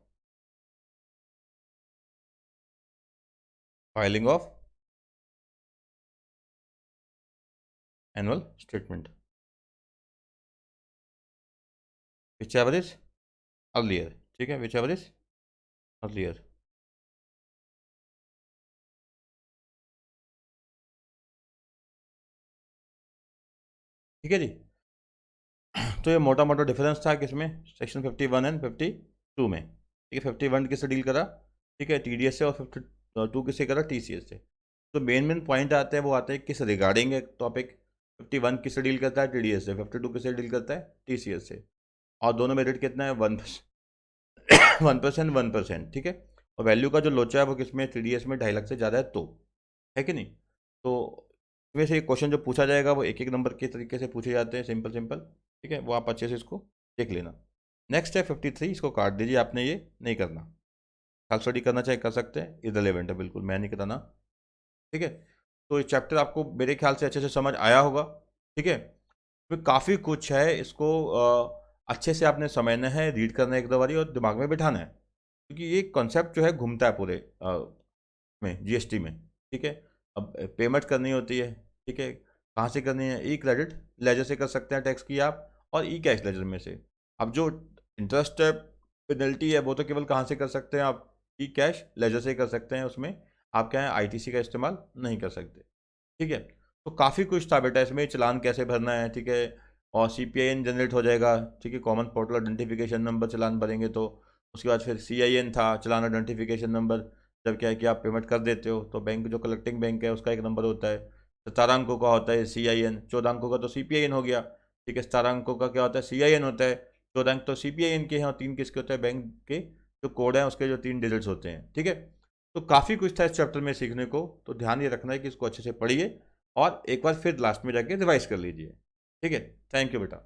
filing of annual statement, whichever is earlier. ठीक है, विच एवर इज अर्लियर। ठीक है जी। तो ये मोटा मोटा डिफरेंस था किसमें, सेक्शन 51 एंड 52 में। ठीक है, 51 किससे डील करा, ठीक है, TDS से, और 52 किससे करा, TCS से। तो मेन मेन पॉइंट आते हैं, वो आते हैं किस रिगार्डिंग एक टॉपिक। 51 किससे डील करता है, TDS से। 52 किससे डील करता है, TCS से। और दोनों में रेट कितना है, 1%, 1%। ठीक है, और वैल्यू का जो लोचा है वो किसमें, TDS में 2.5 लाख से ज़्यादा है, तो है कि नहीं। तो वैसे ये क्वेश्चन जो पूछा जाएगा वो एक एक नंबर के तरीके से पूछे जाते हैं, सिंपल सिंपल। ठीक है, वो आप अच्छे से इसको देख लेना। नेक्स्ट है 53, इसको काट दीजिए, आपने ये नहीं करना। खाल स्टडी करना चाहे कर सकते हैं, इररिलेवेंट है बिल्कुल, मैं नहीं कराना। ठीक है, तो ये चैप्टर आपको मेरे ख्याल से अच्छे से समझ आया होगा। ठीक है, फिर काफ़ी कुछ है, इसको अच्छे से आपने समझना है, रीड करना है एक दो बारी और दिमाग में बिठाना है, क्योंकि ये कॉन्सेप्ट जो है घूमता है पूरे में, GST में। ठीक है, अब पेमेंट करनी होती है, ठीक है, कहाँ से करनी है, ई क्रेडिट लेजर से कर सकते हैं टैक्स की आप, और ई कैश लेजर में से। अब जो इंटरेस्ट पेनल्टी है वो तो केवल कहाँ से कर सकते हैं आप, ई कैश लेजर से कर सकते हैं, उसमें आप क्या है ITC का इस्तेमाल नहीं कर सकते। ठीक है, तो काफ़ी कुछ था बेटा इसमें, चालान कैसे भरना है, ठीक है, और CPIN जनरेट हो जाएगा। ठीक है, कॉमन पोर्टल आइडेंटिफिकेशन नंबर चालान भरेंगे तो। उसके बाद फिर CIN था, चालान आइडेंटिफिकेशन नंबर। जब क्या है कि आप पेमेंट कर देते हो तो बैंक जो कलेक्टिंग बैंक है उसका एक नंबर होता है, 17 अंकों का होता है CIN, 14 अंकों का तो CPIN हो गया। ठीक है, 17 अंकों का क्या होता है, CIN होता है, 14 अंक तो CPIN के हैं, और 3 किसके होते हैं, बैंक के जो कोड हैं उसके जो 3 डिजिट्स होते हैं। ठीक है, तो काफ़ी कुछ था इस चैप्टर में सीखने को, तो ध्यान ये रखना है कि इसको अच्छे से पढ़िए और एक बार फिर लास्ट में जाके रिवाइज कर लीजिए। ठीक है, थैंक यू बेटा।